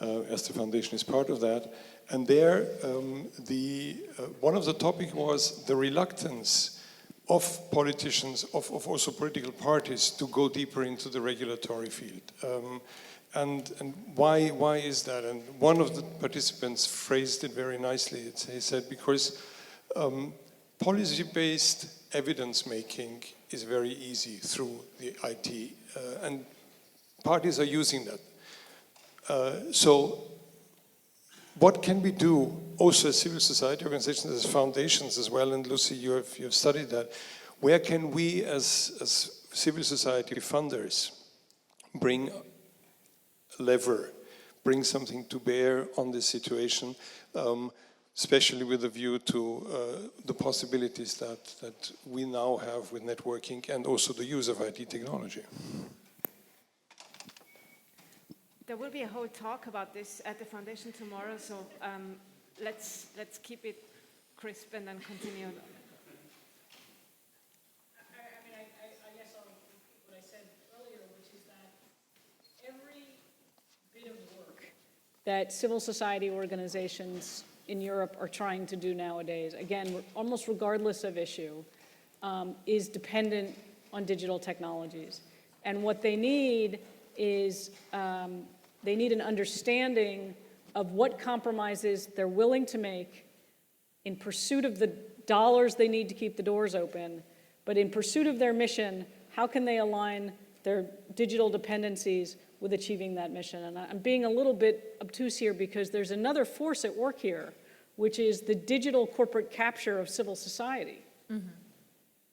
ERSTE Foundation is part of that. And there, one of the topics was the reluctance of politicians, of also political parties, to go deeper into the regulatory field. And why is that? And one of the participants phrased it very nicely. He said, because policy-based evidence-making is very easy through the IT, and parties are using that. So what can we do, also as civil society organizations, as foundations as well, and Lucy, you have studied that, where can we as civil society funders bring something to bear on this situation, especially with a view to the possibilities that we now have with networking and also the use of IT technology? There will be a whole talk about this at the foundation tomorrow, so let's keep it crisp and then continue. I guess I'll repeat what I said earlier, which is that every bit of work that civil society organizations in Europe are trying to do nowadays, again, almost regardless of issue, is dependent on digital technologies. And what they need is they need an understanding of what compromises they're willing to make in pursuit of the dollars they need to keep the doors open, but in pursuit of their mission, how can they align their digital dependencies with achieving that mission? And I'm being a little bit obtuse here because there's another force at work here, which is the digital corporate capture of civil society. Mm-hmm.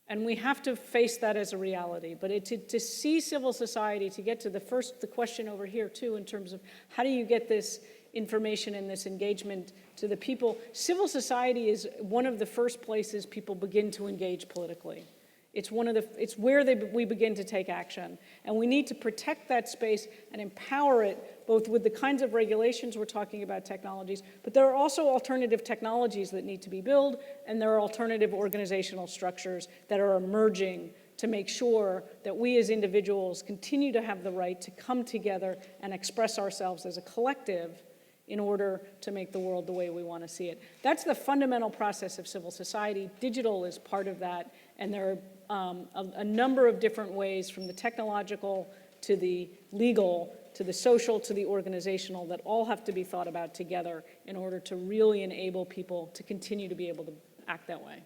And we have to face that as a reality. But to see civil society, to get to the question over here too, in terms of how do you get this information and this engagement to the people? Civil society is one of the first places people begin to engage politically. It's where we begin to take action. And we need to protect that space and empower it, both with the kinds of regulations we're talking about, technologies, but there are also alternative technologies that need to be built, and there are alternative organizational structures that are emerging to make sure that we as individuals continue to have the right to come together and express ourselves as a collective in order to make the world the way we want to see it. That's the fundamental process of civil society. Digital is part of that, and there are a number of different ways, from the technological to the legal to the social to the organizational, that all have to be thought about together in order to really enable people to continue to be able to act that way.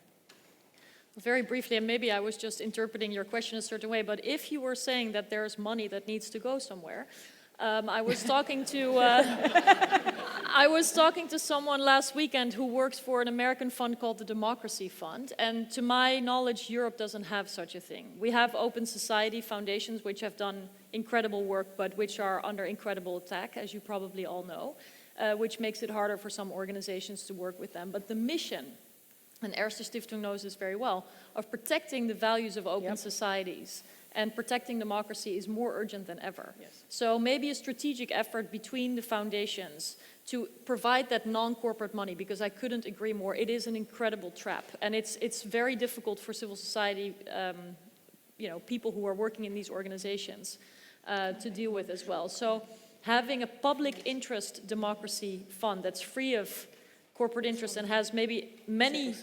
Very briefly, and maybe I was just interpreting your question a certain way, but if you were saying that there's money that needs to go somewhere, I was talking to I was talking to someone last weekend who works for an American fund called the Democracy Fund, and to my knowledge, Europe doesn't have such a thing. We have open society foundations which have done incredible work, but which are under incredible attack, as you probably all know, which makes it harder for some organizations to work with them. But the mission, and ERSTE Stiftung knows this very well, of protecting the values of open societies and protecting democracy is more urgent than ever. Yes. So maybe a strategic effort between the foundations to provide that non-corporate money, because I couldn't agree more. It is an incredible trap, and it's very difficult for civil society, people who are working in these organizations to deal with as well. So having a public interest democracy fund that's free of corporate interest and has maybe many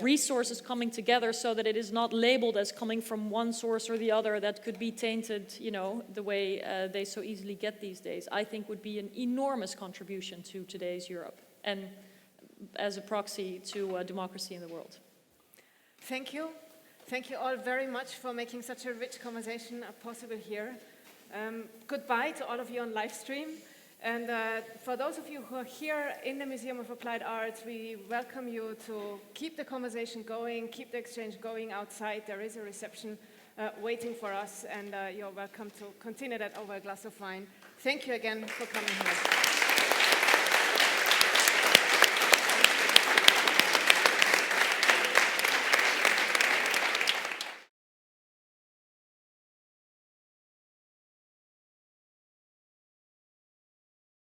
resources coming together so that it is not labeled as coming from one source or the other that could be tainted, the way they so easily get these days, I think would be an enormous contribution to today's Europe and as a proxy to democracy in the world. Thank you. Thank you all very much for making such a rich conversation possible here. Goodbye to all of you on live stream. And for those of you who are here in the Museum of Applied Arts, we welcome you to keep the conversation going, keep the exchange going outside. There is a reception waiting for us, and you're welcome to continue that over a glass of wine. Thank you again for coming here.